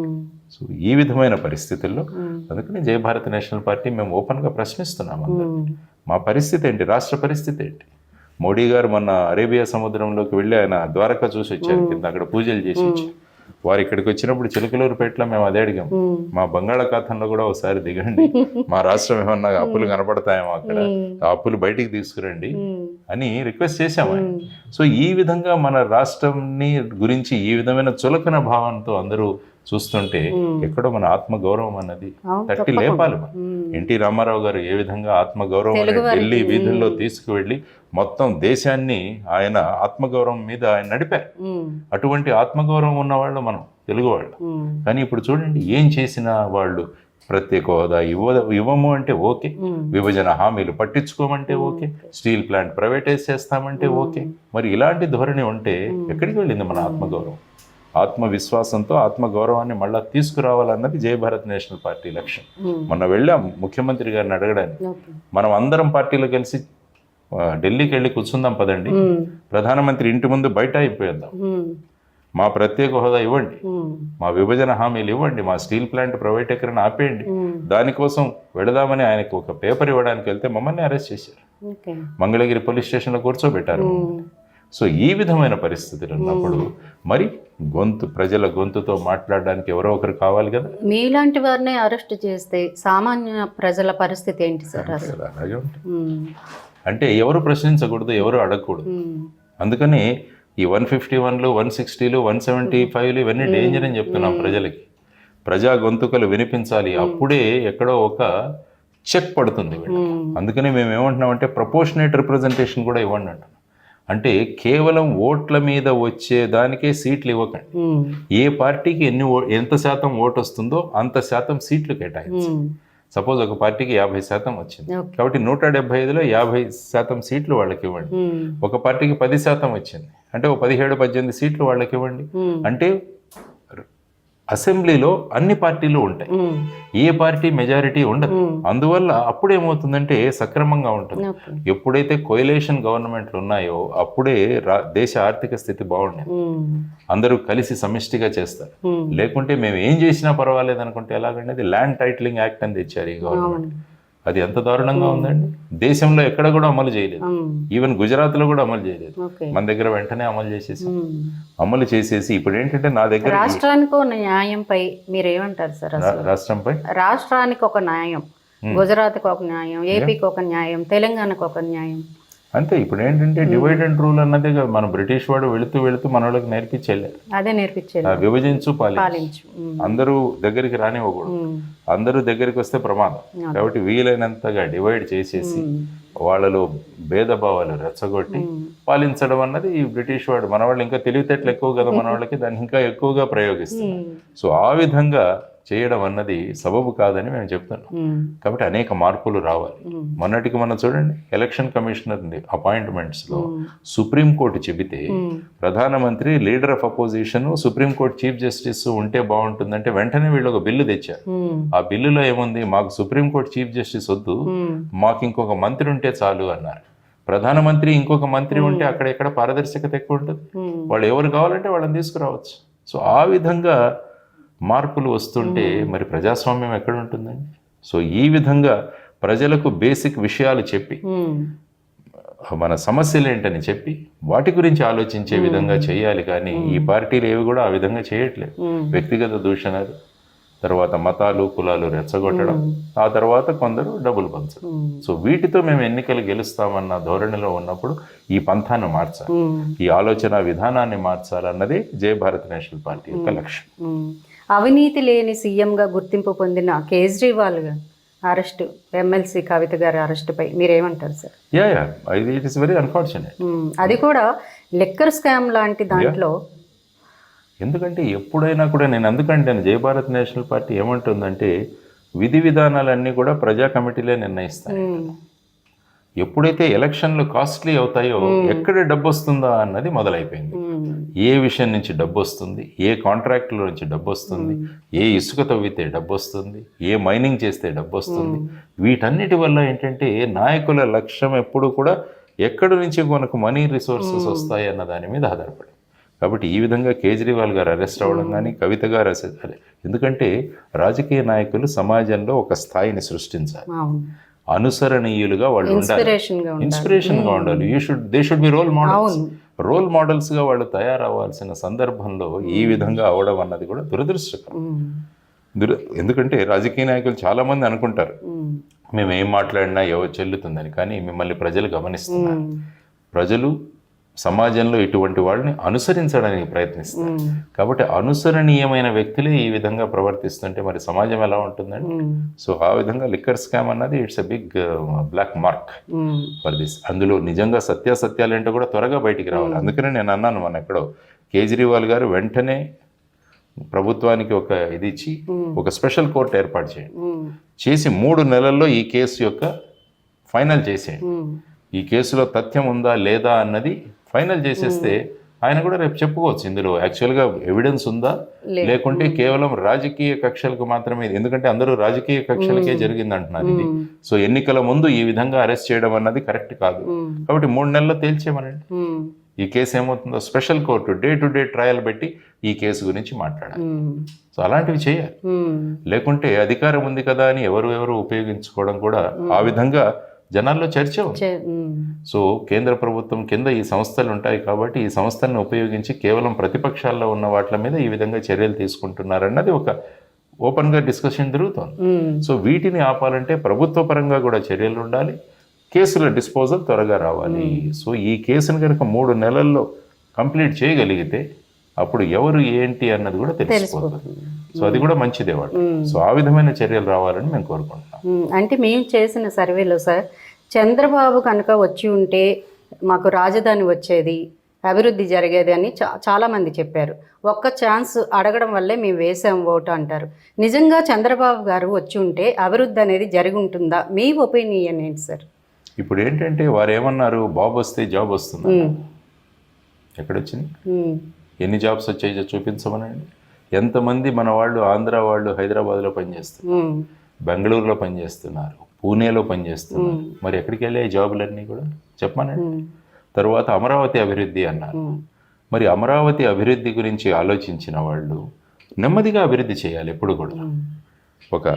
సో ఈ విధమైన పరిస్థితుల్లో అందుకని జయ భారత్ నేషనల్ పార్టీ మేము ఓపెన్గా ప్రశ్నిస్తున్నాము. మా పరిస్థితి ఏంటి, రాష్ట్ర పరిస్థితి ఏంటి? మోడీ గారు మొన్న అరేబియా సముద్రంలోకి వెళ్ళి ఆయన ద్వారకా చూసి వచ్చారు, కింద అక్కడ పూజలు చేసి వచ్చారు. వారు ఇక్కడికి వచ్చినప్పుడు చిలకలూరుపేటలో మేము అదే అడిగాం, మా బంగాళాఖాతంలో కూడా ఒకసారి దిగండి, మా రాష్ట్రం ఏమన్నా అప్పులు కనపడతాయేమో అక్కడ, ఆ అప్పులు బయటికి తీసుకురండి అని రిక్వెస్ట్ చేశాము. సో ఈ విధంగా మన రాష్ట్రంని గురించి ఈ విధమైన చులకన భావంతో అందరూ చూస్తుంటే ఎక్కడో మన ఆత్మగౌరవం అన్నది తట్టి లేపాలి. ఎన్టీ రామారావు గారు ఏ విధంగా ఆత్మగౌరవం ఢిల్లీ వీధుల్లో తీసుకువెళ్ళి మొత్తం దేశాన్ని ఆయన ఆత్మగౌరవం మీద ఆయన నడిపారు. అటువంటి ఆత్మగౌరవం ఉన్నవాళ్ళు మనం తెలుగు వాళ్ళు. కానీ ఇప్పుడు చూడండి ఏం చేసినా వాళ్ళు ప్రత్యేక హోదా ఇవ్వము అంటే ఓకే, విభజన హామీలు పట్టించుకోమంటే ఓకే, స్టీల్ ప్లాంట్ ప్రైవేటైజ్ చేస్తామంటే ఓకే. మరి ఇలాంటి ధోరణి ఉంటే ఎక్కడికి వెళ్ళింది మన ఆత్మగౌరవం? ఆత్మవిశ్వాసంతో ఆత్మగౌరవాన్ని మళ్ళీ తీసుకురావాలన్నది జై భారత్ నేషనల్ పార్టీ లక్ష్యం. మొన్న వెళ్ళాం ముఖ్యమంత్రి గారిని అడగడానికి. మనం అందరం పార్టీలో కలిసి ఢిల్లీకి వెళ్ళి కూర్చుందాం పదండి, ప్రధానమంత్రి ఇంటి ముందు బయట అయిపోయేద్దాం, మా ప్రత్యేక హోదా ఇవ్వండి, మా విభజన హామీలు ఇవ్వండి, మా స్టీల్ ప్లాంట్ ప్రైవేటీకరణ ఆపేయండి, దానికోసం వెళదామని ఆయనకు ఒక పేపర్ ఇవ్వడానికి వెళ్తే మమ్మల్ని అరెస్ట్ చేశారు, మంగళగిరి పోలీస్ స్టేషన్లో కూర్చోబెట్టారు. సో ఈ విధమైన పరిస్థితులు ఉన్నప్పుడు మరి ప్రజల గొంతుతో మాట్లాడడానికి ఎవరో ఒకరు కావాలి కదా. మీలాంటి వారిని అరెస్ట్ చేస్తే సామాన్య ప్రజల పరిస్థితి ఏంటి సార్? అలాగే ఉంటుంది. అంటే ఎవరు ప్రశ్నించకూడదు, ఎవరు అడగకూడదు. అందుకని ఈ 151లు 160లు 175లు ఇవన్నీ డేంజర్ అని చెప్తున్నాం ప్రజలకి. ప్రజా గొంతుకలు వినిపించాలి, అప్పుడే ఎక్కడో ఒక చెక్ పడుతుంది. అందుకని మేము ఏమంటున్నామంటే ప్రపోర్షనేట్ రిప్రజెంటేషన్ కూడా ఇవ్వండి అంటున్నాం. అంటే కేవలం ఓట్ల మీద వచ్చే దానికే సీట్లు ఇవ్వకండి. ఏ పార్టీకి ఎంత శాతం ఓటు వస్తుందో అంత శాతం సీట్లు కేటాయించండి. సపోజ్ ఒక పార్టీకి 50% వచ్చింది కాబట్టి 175లో 50% సీట్లు వాళ్ళకి ఇవ్వండి. ఒక పార్టీకి 10% వచ్చింది అంటే 17-18 సీట్లు వాళ్ళకి ఇవ్వండి. అంటే అసెంబ్లీలో అన్ని పార్టీలు ఉంటాయి, ఏ పార్టీ మెజారిటీ ఉండదు. అందువల్ల అప్పుడేమవుతుందంటే సక్రమంగా ఉంటుంది. ఎప్పుడైతే కోయలేషన్ గవర్నమెంట్లు ఉన్నాయో అప్పుడే దేశ ఆర్థిక స్థితి బాగుండేది, అందరూ కలిసి సమిష్టిగా చేస్తారు. లేకుంటే మేము ఏం చేసినా పర్వాలేదు అనుకుంటే ఎలాగంటే అది ల్యాండ్ టైటిలింగ్ యాక్ట్ అని తెచ్చారు ఈ గవర్నమెంట్. అది ఎంత దారుణంగా ఉందండి. దేశంలో ఎక్కడ కూడా అమలు చేయలేదు, ఈవెన్ గుజరాత్లో కూడా అమలు చేయలేదు. మన దగ్గర వెంటనే అమలు చేసేసి ఇప్పుడు ఏంటంటే నా దగ్గర రాష్ట్రానికి ఒక న్యాయంపై మీరేమంటారు సార్? రాష్ట్రానికి ఒక న్యాయం, గుజరాత్కి ఒక న్యాయం, ఏపీకి ఒక న్యాయం, తెలంగాణకు ఒక న్యాయం. అంతే. ఇప్పుడు ఏంటంటే డివైడ్ అండ్ రూల్ అన్నదే కదా మన బ్రిటిష్ వాడు వెళుతూ మన వాళ్ళకి నేర్పించేళ్ళారు. అదే నేర్పించేది, విభజించు పాలించు, అందరూ దగ్గరికి రానివ్వకూడదు, అందరూ దగ్గరికి వస్తే ప్రమాదం. కాబట్టి వీలైనంతగా డివైడ్ చేసేసి వాళ్ళలో భేదభావాలు రెచ్చగొట్టి పాలించడం అన్నది ఈ బ్రిటిష్ వాడు, మన వాళ్ళు ఇంకా తెలివితేటలు ఎక్కువ కదా మన వాళ్ళకి, దాన్ని ఇంకా ఎక్కువగా ప్రయోగిస్తున్నారు. సో ఆ విధంగా చేయడం అన్నది సబబు కాదని మేము చెప్తున్నాం. కాబట్టి అనేక మార్పులు రావాలి. మొన్నటికి మనం చూడండి ఎలక్షన్ కమిషనర్ అపాయింట్మెంట్స్లో సుప్రీంకోర్టు చెబితే ప్రధానమంత్రి, leader of opposition, supreme court chief justice ఉంటే బాగుంటుందంటే వెంటనే వీళ్ళు ఒక బిల్లు తెచ్చారు. ఆ బిల్లులో ఏముంది, మాకు సుప్రీంకోర్టు చీఫ్ జస్టిస్ వద్దు, మాకు ఇంకొక మంత్రి ఉంటే చాలు అన్నారు. ప్రధానమంత్రి ఇంకొక మంత్రి ఉంటే అక్కడ పారదర్శకత ఎక్కువ ఉంటుంది, వాళ్ళు ఎవరు కావాలంటే వాళ్ళని తీసుకురావచ్చు. సో ఆ విధంగా మార్పులు వస్తుంటే మరి ప్రజాస్వామ్యం ఎక్కడ ఉంటుందండి? సో ఈ విధంగా ప్రజలకు బేసిక్ విషయాలు చెప్పి మన సమస్యలు ఏంటని చెప్పి వాటి గురించి ఆలోచించే విధంగా చేయాలి. కానీ ఈ పార్టీలు ఏవి కూడా ఆ విధంగా చేయట్లేదు. వ్యక్తిగత దూషణలు, తర్వాత మతాలు కులాలు రెచ్చగొట్టడం, ఆ తర్వాత కొందరు డబ్బులు పంచడం. సో వీటితో మేము ఎన్నికలు గెలుస్తామన్న ధోరణిలో ఉన్నప్పుడు ఈ పంథాన్ని మార్చాలి, ఈ ఆలోచన విధానాన్ని మార్చాలన్నది జై భారత్ నేషనల్ పార్టీ యొక్క లక్ష్యం. అవినీతి లేని సీఎంగా గుర్తింపు పొందిన కేజ్రీవాల్ అరెస్ట్, ఎమ్మెల్సీ కవిత గారి అరెస్టుపై మీరేమంటారు sir? It is very unfortunate. అది కూడా లిక్కర్ స్కామ్ లాంటి దాంట్లో. ఎందుకంటే ఎప్పుడైనా కూడా నేను అందుకంటే జై భారత్ నేషనల్ పార్టీ ఏమంటుందంటే విధి విధానాలన్నీ కూడా ప్రజా కమిటీలే నిర్ణయిస్తాయి. ఎప్పుడైతే ఎలక్షన్లు కాస్ట్లీ అవుతాయో ఎక్కడ డబ్బు వస్తుందా అన్నది మొదలైపోయింది. ఏ విషయం నుంచి డబ్బు వస్తుంది, ఏ కాంట్రాక్టుల నుంచి డబ్బు వస్తుంది, ఏ ఇసుక తవ్వితే డబ్బు వస్తుంది, ఏ మైనింగ్ చేస్తే డబ్బు వస్తుంది, వీటన్నిటి వల్ల ఏంటంటే నాయకుల లక్ష్యం ఎప్పుడు కూడా ఎక్కడి నుంచి మనకు మనీ రిసోర్సెస్ వస్తాయి అన్న దాని మీద ఆధారపడి. కాబట్టి ఈ విధంగా కేజ్రీవాల్ గారు అరెస్ట్ అవ్వడం కానీ, కవిత గారు ఎందుకంటే రాజకీయ నాయకులు సమాజంలో ఒక స్థాయిని సృష్టించాలి, అనుసరణీయులుగా వాళ్ళు ఉండాలి, ఇన్స్పిరేషన్గా ఉండాలి. దే షుడ్ బి రోల్ మోడల్స్గా వాళ్ళు తయారవ్వాల్సిన సందర్భంలో ఈ విధంగా అవడం అన్నది కూడా దురదృష్టకరం. ఎందుకంటే రాజకీయ నాయకులు చాలామంది అనుకుంటారు మేము ఏం మాట్లాడినా ఎవరు చెల్లుతుందని, కానీ మిమ్మల్ని ప్రజలు గమనిస్తున్నారు. ప్రజలు సమాజంలో ఇటువంటి వాళ్ళని అనుసరించడానికి ప్రయత్నిస్తారు. కాబట్టి అనుసరణీయమైన వ్యక్తులే ఈ విధంగా ప్రవర్తిస్తుంటే మరి సమాజం ఎలా ఉంటుందండి? సో ఆ విధంగా లిక్కర్ స్కామ్ అన్నది it's a big black mark for this. అందులో నిజంగా సత్యాసత్యాలు ఏంటో కూడా త్వరగా బయటికి రావాలి. అందుకనే నేను అన్నాను మన ఎక్కడో కేజ్రీవాల్ గారు వెంటనే ప్రభుత్వానికి ఒక ఇది ఇచ్చి ఒక స్పెషల్ కోర్టు ఏర్పాటు చేసి 3 నెలల్లో ఈ కేసు యొక్క ఫైనల్ చేసేయండి. ఈ కేసులో తథ్యం ఉందా లేదా అన్నది ఫైనల్ చేసేస్తే ఆయన కూడా రేపు చెప్పుకోవచ్చు ఇందులో యాక్చువల్గా ఎవిడెన్స్ ఉందా లేకుంటే కేవలం రాజకీయ కక్షలకు మాత్రమే, ఎందుకంటే అందరూ రాజకీయ కక్షలకే జరిగింది అంటున్నారు ఇది. సో ఎన్నికల ముందు ఈ విధంగా అరెస్ట్ చేయడం అన్నది కరెక్ట్ కాదు. కాబట్టి 3 నెలల్లో తేల్చేమనండి. ఈ కేసు ఏమవుతుందో special court day to day trial పెట్టి ఈ కేసు గురించి మాట్లాడాలి. సో అలాంటివి చేయాలి. లేకుంటే అధికారం ఉంది కదా అని ఎవరు ఉపయోగించుకోవడం కూడా ఆ విధంగా జనాల్లో చర్చ ఉంది. సో కేంద్ర ప్రభుత్వం కింద ఈ సంస్థలు ఉంటాయి కాబట్టి ఈ సంస్థలను ఉపయోగించి కేవలం ప్రతిపక్షాల్లో ఉన్న వాటి మీద ఈ విధంగా చర్యలు తీసుకుంటున్నారన్నది ఒక ఓపెన్గా డిస్కషన్ జరుగుతుంది. సో వీటిని ఆపాలంటే ప్రభుత్వ పరంగా కూడా చర్యలు ఉండాలి, కేసుల డిస్పోజల్ త్వరగా రావాలి. సో ఈ కేసును కనుక 3 నెలల్లో కంప్లీట్ చేయగలిగితే అప్పుడు ఎవరు ఏంటి అన్నది కూడా తెలిసిపోతుంది. సో అది కూడా మంచిదే వాడు. సో ఆ విధమైన చర్యలు రావాలని మేము కోరుకుంటున్నాం. అంటే మేము చేసిన సర్వేలో సార్, చంద్రబాబు కనుక వచ్చి ఉంటే మాకు రాజధాని వచ్చేది, అభివృద్ధి జరిగేది అని చాలామంది చెప్పారు. ఒక్క ఛాన్స్ అడగడం వల్లే మేము వేసాం ఓటు అంటారు. నిజంగా చంద్రబాబు గారు వచ్చి ఉంటే అభివృద్ధి అనేది జరిగి ఉంటుందా? మీ ఒపీనియన్ ఏంటి సార్? ఇప్పుడు ఏంటంటే వారు ఏమన్నారు, బాబు వస్తే జాబ్ వస్తుంది. ఎక్కడొచ్చింది? ఎన్ని జాబ్స్ వచ్చాయో చూపించమనండి. ఎంతమంది మన వాళ్ళు ఆంధ్ర వాళ్ళు హైదరాబాద్లో పనిచేస్తున్నారు, బెంగళూరులో పనిచేస్తున్నారు, పూణేలో పనిచేస్తున్నారు. మరి ఎక్కడికి వెళ్ళాయి జాబులన్నీ కూడా చెప్పమనండి. తర్వాత అమరావతి అభివృద్ధి అన్నారు. మరి అమరావతి అభివృద్ధి గురించి ఆలోచించిన వాళ్ళు నెమ్మదిగా అభివృద్ధి చేయాలి. ఎప్పుడు కూడా ఒక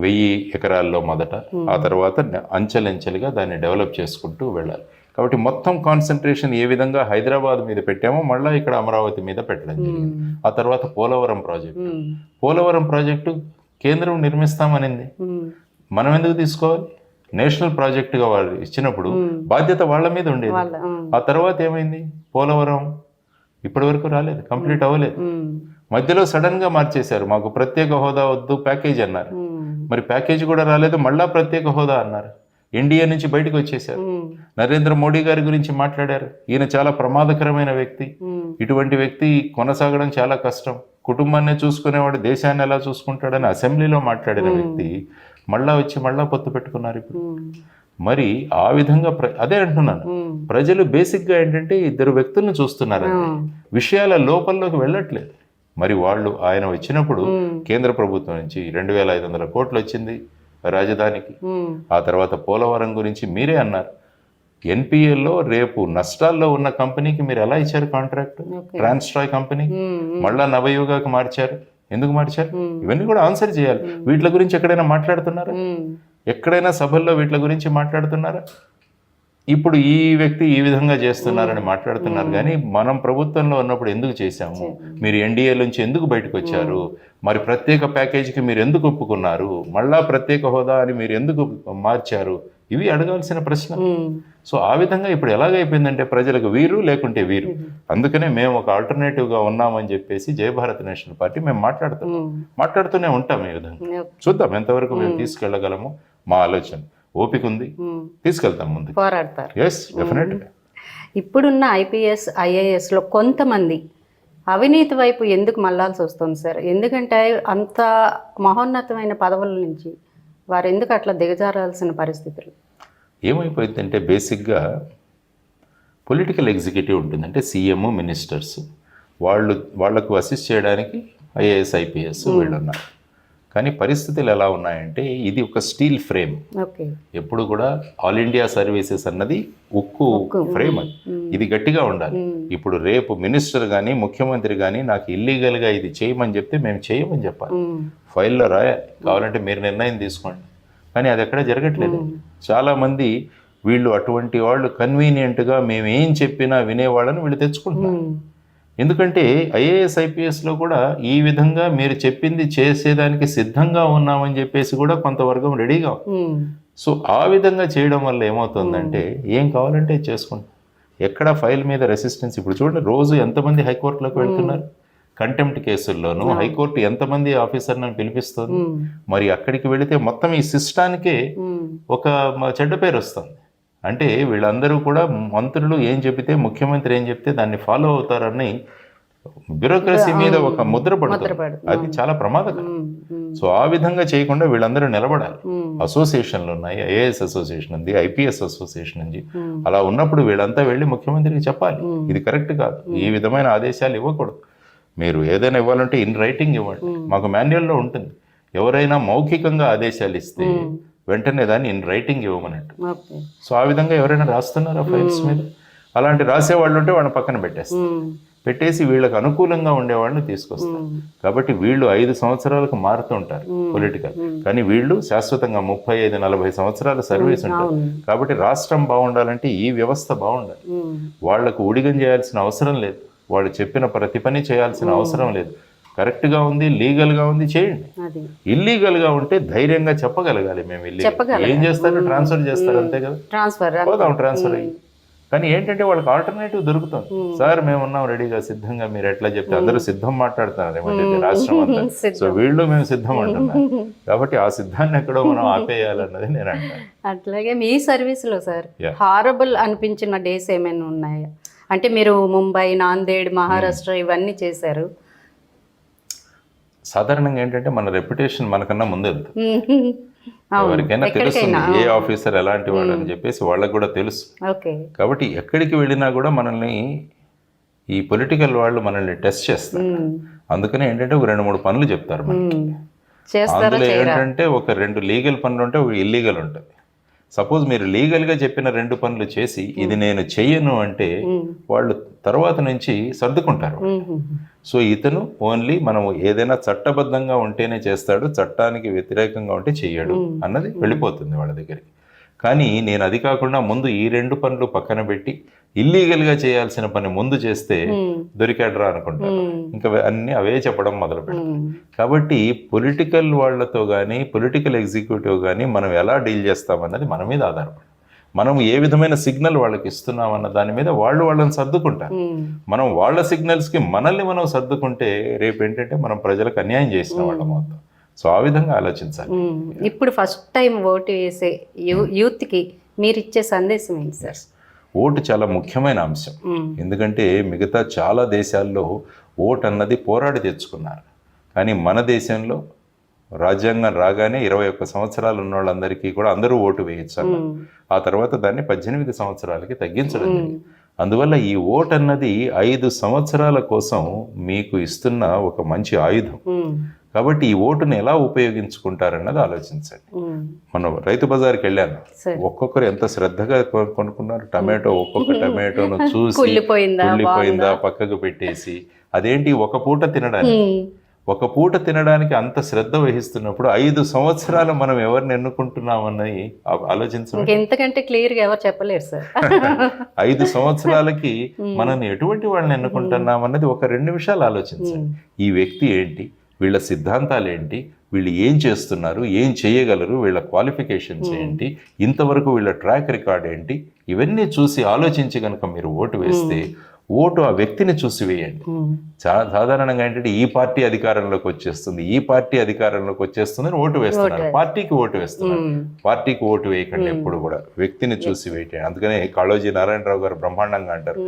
1000 ఎకరాల్లో మొదట, ఆ తర్వాత అంచెలంచెలుగా దాన్ని డెవలప్ చేసుకుంటూ వెళ్ళాలి. కాబట్టి మొత్తం కాన్సన్ట్రేషన్ ఏ విధంగా హైదరాబాద్ మీద పెట్టామో మళ్ళీ ఇక్కడ అమరావతి మీద పెట్టడం జరిగింది. ఆ తర్వాత పోలవరం ప్రాజెక్టు కేంద్రం నిర్మిస్తామనింది. మనం ఎందుకు తీసుకోవాలి? నేషనల్ ప్రాజెక్టుగా వాళ్ళు ఇచ్చినప్పుడు బాధ్యత వాళ్ళ మీద ఉండేది. ఆ తర్వాత ఏమైంది? పోలవరం ఇప్పటి వరకు రాలేదు, కంప్లీట్ అవ్వలేదు. మధ్యలో సడన్ గా మార్చేశారు, మాకు ప్రత్యేక హోదా వద్దు ప్యాకేజ్ అన్నారు. మరి ప్యాకేజ్ కూడా రాలేదు, మళ్ళా ప్రత్యేక హోదా అన్నారు. ఎన్డీఏ నుంచి బయటకు వచ్చేసారు. నరేంద్ర మోడీ గారి గురించి మాట్లాడారు. ఈయన చాలా ప్రమాదకరమైన వ్యక్తి, ఇటువంటి వ్యక్తి కొనసాగడం చాలా కష్టం, కుటుంబాన్ని చూసుకునేవాడు దేశాన్ని ఎలా చూసుకుంటాడని అసెంబ్లీలో మాట్లాడిన వ్యక్తి మళ్ళా వచ్చి మళ్ళా పొత్తు పెట్టుకున్నారు ఇప్పుడు. మరి ఆ విధంగా అదే అంటున్నాను, ప్రజలు బేసిక్గా ఏంటంటే 2 వ్యక్తులను చూస్తున్నారంటే విషయాల లోపల్లోకి వెళ్ళట్లేదు. మరి వాళ్ళు ఆయన వచ్చినప్పుడు కేంద్ర ప్రభుత్వం నుంచి 2500 కోట్లు వచ్చింది రాజధానికి. ఆ తర్వాత పోలవరం గురించి మీరే అన్నారు, ఎన్పిఎల్లో రేపు నష్టాల్లో ఉన్న కంపెనీకి మీరు ఎలా ఇచ్చారు కాంట్రాక్ట్? ట్రాన్స్ట్రాయ్ కంపెనీ మళ్ళా నవయుగకు మార్చారు. ఎందుకు మార్చారు? ఇవన్నీ కూడా ఆన్సర్ చేయాలి. వీటి గురించి ఎక్కడైనా మాట్లాడుతున్నారా? ఎక్కడైనా సభల్లో వీటి గురించి మాట్లాడుతున్నారా? ఇప్పుడు ఈ వ్యక్తి ఈ విధంగా చేస్తున్నారని మాట్లాడుతున్నారు. కానీ మనం ప్రభుత్వంలో ఉన్నప్పుడు ఎందుకు చేశాము, మీరు ఎన్డీఏ నుంచి ఎందుకు బయటకు వచ్చారు, మరి ప్రత్యేక ప్యాకేజీకి మీరు ఎందుకు ఒప్పుకున్నారు, మళ్ళా ప్రత్యేక హోదా అని మీరు ఎందుకు మార్చారు, ఇవి అడగాల్సిన ప్రశ్న. సో ఆ విధంగా ఇప్పుడు ఎలాగైపోయిందంటే ప్రజలకు వీరు లేకుంటే వీరు. అందుకనే మేము ఒక ఆల్టర్నేటివ్గా ఉన్నామని చెప్పేసి జయభారత్ నేషనల్ పార్టీ మేము మాట్లాడుతూనే ఉంటాం. ఈ విధంగా చూద్దాం ఎంతవరకు మేము తీసుకెళ్ళగలము. మా ఆలోచన ఓపిక ఉంది, తీసుకెళ్తాం ముందు, పోరాడతారు. ఎస్ డెఫినెట్గా. ఇప్పుడున్న ఐపీఎస్ ఐఏఎస్లో కొంతమంది అవినీతి వైపు ఎందుకు మళ్ళాల్సి వస్తుంది సార్? ఎందుకంటే అంత మహోన్నతమైన పదవుల నుంచి వారు ఎందుకు అట్లా దిగజారాల్సిన పరిస్థితులు? ఏమైపోయిందంటే బేసిక్గా పొలిటికల్ ఎగ్జిక్యూటివ్ ఉంటుంది, అంటే సీఎం మినిస్టర్స్, వాళ్లకు అసిస్ట్ చేయడానికి ఐఏఎస్ ఐపీఎస్ వీళ్ళు ఉన్నారు. కానీ పరిస్థితులు ఎలా ఉన్నాయంటే ఇది ఒక స్టీల్ ఫ్రేమ్. ఎప్పుడు కూడా ఆల్ ఇండియా సర్వీసెస్ అన్నది ఉక్కు ఫ్రేమ్, అది ఇది గట్టిగా ఉండాలి. ఇప్పుడు రేపు మినిస్టర్ కానీ ముఖ్యమంత్రి కానీ నాకు ఇల్లీగల్గా ఇది చేయమని చెప్తే మేము చేయమని చెప్పాలి, ఫైల్లో రాయాలి, కావాలంటే మీరు నిర్ణయం తీసుకోండి. కానీ అది ఎక్కడ జరగట్లేదు. చాలామంది వీళ్ళు అటువంటి వాళ్ళు కన్వీనియంట్గా మేము ఏం చెప్పినా వినేవాళ్ళని వీళ్ళు తెచ్చుకుంటున్నారు. ఎందుకంటే ఐఏఎస్ ఐపీఎస్లో కూడా ఈ విధంగా మీరు చెప్పింది చేసేదానికి సిద్ధంగా ఉన్నామని చెప్పేసి కూడా కొంతవర్గం రెడీగా. సో ఆ విధంగా చేయడం వల్ల ఏమవుతుందంటే ఏం కావాలంటే చేసుకుంటాం, ఎక్కడ ఫైల్ మీద రెసిస్టెన్స్. ఇప్పుడు చూడండి రోజు ఎంతమంది హైకోర్టులోకి వెళ్తున్నారు కంటెంప్ట్ కేసుల్లోనూ. హైకోర్టు ఎంతమంది ఆఫీసర్లను పిలిపిస్తుంది, మరి అక్కడికి వెళితే మొత్తం ఈ సిస్టానికే ఒక చెడ్డ పేరు వస్తుంది. అంటే వీళ్ళందరూ కూడా మంత్రులు ఏం చెబితే ముఖ్యమంత్రి ఏం చెప్తే దాన్ని ఫాలో అవుతారని బ్యూరోక్రసీ మీద ఒక ముద్ర పడుతుంది. అది చాలా ప్రమాదకరం. సో ఆ విధంగా చేయకుండా వీళ్ళందరూ నిలబడాలి. అసోసియేషన్లు ఉన్నాయి, ఐఏఎస్ అసోసియేషన్ ఉంది, ఐపీఎస్ అసోసియేషన్ ఉంది. అలా ఉన్నప్పుడు వీళ్ళంతా వెళ్ళి ముఖ్యమంత్రికి చెప్పాలి, ఇది కరెక్ట్ కాదు, ఈ విధమైన ఆదేశాలు ఇవ్వకూడదు. మీరు ఏదైనా ఇవ్వాలంటే ఇన్ రైటింగ్ ఇవ్వండి, మాకు మాన్యువల్లో ఉంటుంది. ఎవరైనా మౌఖికంగా ఆదేశాలు ఇస్తే వెంటనే దాన్ని ఇన్ రైటింగ్ ఇవ్వమన్నట్టు. సో ఆ విధంగా ఎవరైనా రాస్తున్నారా ఫైల్స్ మీద? అలాంటి రాసేవాళ్ళు ఉంటే వాళ్ళని పక్కన పెట్టేసి వీళ్ళకి అనుకూలంగా ఉండేవాళ్ళని తీసుకొస్తారు. కాబట్టి వీళ్ళు 5 సంవత్సరాలకు మారుతూ ఉంటారు పొలిటికల్, కానీ వీళ్ళు శాశ్వతంగా 35-40 సంవత్సరాల సర్వీస్ ఉంటారు. కాబట్టి రాష్ట్రం బాగుండాలంటే ఈ వ్యవస్థ బాగుండాలి. వాళ్లకు ఊడిగం చేయాల్సిన అవసరం లేదు, వాళ్ళు చెప్పిన ప్రతి పని చేయాల్సిన అవసరం లేదు. కరెక్ట్గా ఉంది, లీగల్గా ఉంది, చేయండి. ఇల్లీగల్గా ఉంటే ధైర్యంగా చెప్పగలగాలి, మేము ఇల్లీగల్ ఏం చేస్తారు, ట్రాన్స్ఫర్ చేస్తారు, అంతే కదా, పోదాం ట్రాన్స్ఫర్ అయ్యి. కానీ ఏంటంటే వాళ్ళకి ఆల్టర్నేటివ్ దొరుకుతుంది. సార్ మేము ఉన్నాం రెడీగా, సిద్ధంగా, మీరు ఎట్లా చెప్తే అందరూ సిద్ధం మాట్లాడుతున్నారు ఏమంటే రాష్ట్రం అంతా. సో వీళ్ళు మేము సిద్ధం అంటున్నారు. కాబట్టి ఆ సిద్ధాన్ని ఎక్కడో మనం ఆపేయాలన్నది నేను అంటాను. అట్లాగే మీ సర్వీస్లో సార్ హారబుల్ అనిపించిన డేస్ ఏమైనా ఉన్నాయా? అంటే మీరు ముంబై, నాందేడ్, మహారాష్ట్ర ఇవన్నీ చేశారు. సాధారణంగా ఏంటంటే మన రెప్యుటేషన్ మనకన్నా ముందే వెళ్తుంది. ఎవరికైనా తెలుస్తుంది ఏ ఆఫీసర్ ఎలాంటి వాడు అని చెప్పేసి వాళ్ళకు కూడా తెలుసు. కాబట్టి ఎక్కడికి వెళ్ళినా కూడా మనల్ని ఈ పొలిటికల్ వాళ్ళు మనల్ని టెస్ట్ చేస్తారు. అందుకనే ఏంటంటే ఒక 2-3 పనులు చెప్తారు మనకి. అందులో ఏంటంటే ఒక 2 లీగల్ పనులు ఉంటే ఒక ఇల్లీగల్ ఉంటుంది. సపోజ్ మీరు లీగల్గా చెప్పిన 2 పనులు చేసి ఇది నేను చెయ్యను అంటే వాళ్ళు తర్వాత నుంచి సర్దుకుంటారు. సో ఇతను ఓన్లీ మనం ఏదైనా చట్టబద్ధంగా ఉంటేనే చేస్తాడు, చట్టానికి వ్యతిరేకంగా ఉంటే చెయ్యడు అన్నది వెళ్ళిపోతుంది వాళ్ళ దగ్గరికి. కానీ నేను అది కాకుండా ముందు ఈ 2 పనులు పక్కన పెట్టి ఇల్లీగల్గా చేయాల్సిన పని ముందు చేస్తే దొరికాడరా అనుకుంటారు. ఇంకా అన్ని అవే చెప్పడం మొదలు పెడతారు. కాబట్టి పొలిటికల్ వాళ్లతో కానీ పొలిటికల్ ఎగ్జిక్యూటివ్ కానీ మనం ఎలా డీల్ చేస్తామన్నది మన మీద ఆధారపడి, మనం ఏ విధమైన సిగ్నల్ వాళ్ళకి ఇస్తున్నాం అన్న దాని మీద వాళ్ళని సర్దుకుంటారు. మనం వాళ్ళ సిగ్నల్స్కి మనల్ని మనం సర్దుకుంటే రేపు ఏంటంటే మనం ప్రజలకు అన్యాయం చేసిన వాళ్ళం అవుతాం. సో ఆ విధంగా ఆలోచించాలి. ఇప్పుడు ఫస్ట్ టైం ఓటు వేసే యూత్కి మీరు ఇచ్చే సందేశం ఏంటి సార్? ఓటు చాలా ముఖ్యమైన అంశం. ఎందుకంటే మిగతా చాలా దేశాల్లో ఓటు అన్నది పోరాడి తెచ్చుకున్నారు. కానీ మన దేశంలో రాజ్యాంగం రాగానే 21 సంవత్సరాలు ఉన్న వాళ్ళందరికీ కూడా అందరూ ఓటు వేయచ్చు. ఆ తర్వాత దాన్ని 18 సంవత్సరాలకి తగ్గించడం జరిగింది. అందువల్ల ఈ ఓటు అన్నది 5 సంవత్సరాల కోసం మీకు ఇస్తున్న ఒక మంచి ఆయుధం. కాబట్టి ఈ ఓటుని ఎలా ఉపయోగించుకుంటారన్నది ఆలోచించండి. మనం రైతు బజార్కి వెళ్ళాను, ఒక్కొక్కరు ఎంత శ్రద్ధగా కొనుక్కున్నారు. టమాటో, ఒక్కొక్క టమాటోను చూసి కుళ్ళిపోయిందా పక్కకు పెట్టేసి, అదేంటి ఒక పూట తినడానికి అంత శ్రద్ధ వహిస్తున్నప్పుడు 5 సంవత్సరాలు మనం ఎవరిని ఎన్నుకుంటున్నామన్నది ఆలోచించండి. ఎంతకంటే క్లియర్ గా ఎవరు చెప్పలేరు సార్. 5 సంవత్సరాలకి మనం ఎటువంటి వాళ్ళని ఎన్నుకుంటున్నామన్నది ఒక 2 నిమిషాలు ఆలోచించండి. ఈ వ్యక్తి ఏంటి, వీళ్ళ సిద్ధాంతాలు ఏంటి, వీళ్ళు ఏం చేస్తున్నారు, ఏం చేయగలరు, వీళ్ళ క్వాలిఫికేషన్స్ ఏంటి, ఇంతవరకు వీళ్ళ ట్రాక్ రికార్డ్ ఏంటి, ఇవన్నీ చూసి ఆలోచించి కనుక మీరు ఓటు వేస్తే ఓటు ఆ వ్యక్తిని చూసి వేయండి. సాధారణంగా ఏంటంటే ఈ పార్టీ అధికారంలోకి వచ్చేస్తుంది అని ఓటు వేస్తున్నారు, పార్టీకి ఓటు వేస్తున్నారు. పార్టీకి ఓటు వేయకండి, ఎప్పుడు కూడా వ్యక్తిని చూసి వేయండి. అందుకనే కాళోజీ నారాయణరావు గారు బ్రహ్మాండంగా అంటారు,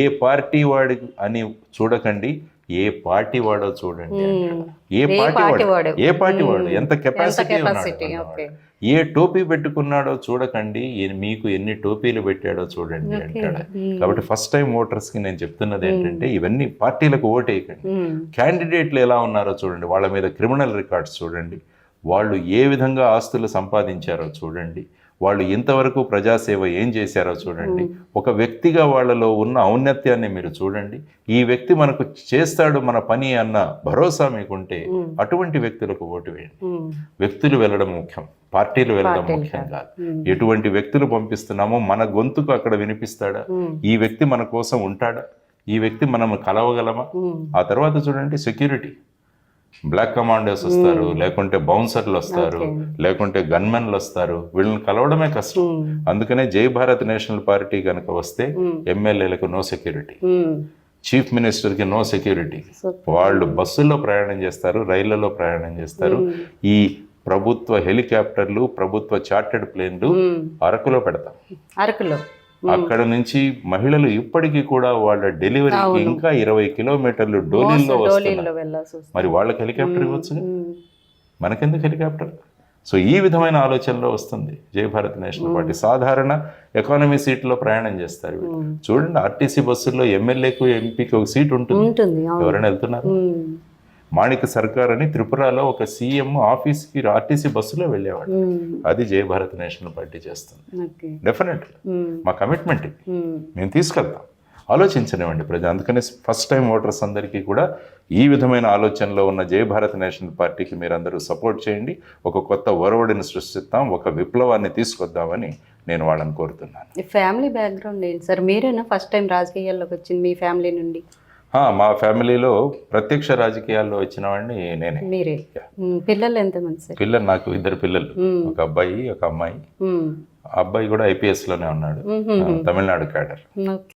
ఏ పార్టీ వాడి అని చూడకండి, ఏ పార్టీ వాడో చూడండి. ఏ పార్టీ వాడు ఎంత కెపాసిటీ ఉన్నాడు, ఏ టోపీ పెట్టుకున్నాడో చూడకండి, మీకు ఎన్ని టోపీలు పెట్టాడో చూడండి అంటాడు. కాబట్టి ఫస్ట్ టైం ఓటర్స్కి నేను చెప్తున్నది ఏంటంటే ఇవన్నీ పార్టీలకు ఓటేయకండి. క్యాండిడేట్లు ఎలా ఉన్నారో చూడండి, వాళ్ళ మీద క్రిమినల్ రికార్డ్స్ చూడండి, వాళ్ళు ఏ విధంగా ఆస్తులు సంపాదించారో చూడండి, వాళ్ళు ఇంతవరకు ప్రజాసేవ ఏం చేశారో చూడండి. ఒక వ్యక్తిగా వాళ్ళలో ఉన్న ఔన్నత్యాన్ని మీరు చూడండి. ఈ వ్యక్తి మనకు చేస్తాడు మన పని అన్న భరోసా మీకుంటే అటువంటి వ్యక్తులకు ఓటు వేయండి. వ్యక్తులు వెళ్ళడం ముఖ్యం, పార్టీలు వెళ్ళడం ముఖ్యం కాదు. ఎటువంటి వ్యక్తులు పంపిస్తున్నామో మన గొంతుకు అక్కడ వినిపిస్తాడా, ఈ వ్యక్తి మన కోసం ఉంటాడా, ఈ వ్యక్తి మనం కలవగలమా. ఆ తర్వాత చూడండి సెక్యూరిటీ, బ్లాక్ కమాండర్స్ వస్తారు, లేకుంటే బౌన్సర్లు వస్తారు, లేకుంటే గన్మెన్లు వస్తారు. వీళ్ళని కలవడమే కష్టం. అందుకనే జై భారత్ నేషనల్ పార్టీ కనుక వస్తే ఎమ్మెల్యేలకు నో సెక్యూరిటీ, చీఫ్ మినిస్టర్కి నో సెక్యూరిటీ. వాళ్ళు బస్సుల్లో ప్రయాణం చేస్తారు, రైళ్లలో ప్రయాణం చేస్తారు. ఈ ప్రభుత్వ హెలికాప్టర్లు, ప్రభుత్వ చార్టెడ్ ప్లేన్లు అరకులో పెడతాం. అక్కడ నుంచి మహిళలు ఇప్పటికీ కూడా వాళ్ళ డెలివరీకి ఇంకా 20 కిలోమీటర్లు డోలీల్లో వస్తున్నారు. డోలీల్లో వెళ్ళాల్సి వస్తుంది. మరి వాళ్ళకి హెలికాప్టర్ ఇవ్వచ్చు, మనకెందుకు హెలికాప్టర్? సో ఈ విధమైన ఆలోచనలో వస్తుంది జయభారత్ నేషనల్ పార్టీ. సాధారణ ఎకానమీ సీట్లో ప్రయాణం చేస్తారు వీళ్ళు. చూడండి, ఆర్టీసీ బస్సుల్లో ఎమ్మెల్యేకు ఎంపీకి ఒక సీట్ ఉంటుంది. ఉంటుంది, అవును. ఎవరైనా వెళ్తున్నారు? మాణిక సర్కార్ అని త్రిపురలో ఒక సీఎం ఆఫీస్కి ఆర్టీసీ బస్సులో వెళ్ళేవాడు. అది జయభారత్ నేషనల్ పార్టీ చేస్తుంది. ఓకే. డెఫినెట్ మా కమిట్మెంట్ ఇది, మేము తీసుకెళ్తాం. ఆలోచించనివ్వండి ప్రజలు. అందుకని ఫస్ట్ టైం ఓటర్స్ అందరికీ కూడా ఈ విధమైన ఆలోచనలో ఉన్న జయభారత్ నేషనల్ పార్టీకి మీరందరూ సపోర్ట్ చేయండి. ఒక కొత్త ఒరవడిని సృష్టిస్తాం, ఒక విప్లవాన్ని తీసుకొద్దామని నేను వాళ్ళని కోరుతున్నాను. ఈ ఫ్యామిలీ బ్యాక్గ్రౌండ్ ఏంటి సార్? మీరేనా ఫస్ట్ టైం రాజకీయాల్లోకి వచ్చింది మీ ఫ్యామిలీ నుండి? మా ఫ్యామిలీలో ప్రత్యక్ష రాజకీయాల్లో వచ్చిన వాడిని నేనే. మీరే? పిల్లలు ఎంతమంది సార్? పిల్లలు నాకు 2 పిల్లలు, ఒక అబ్బాయి ఒక అమ్మాయి. ఆ అబ్బాయి కూడా IPS లోనే ఉన్నాడు, తమిళనాడు క్యాడర్. ఓకే.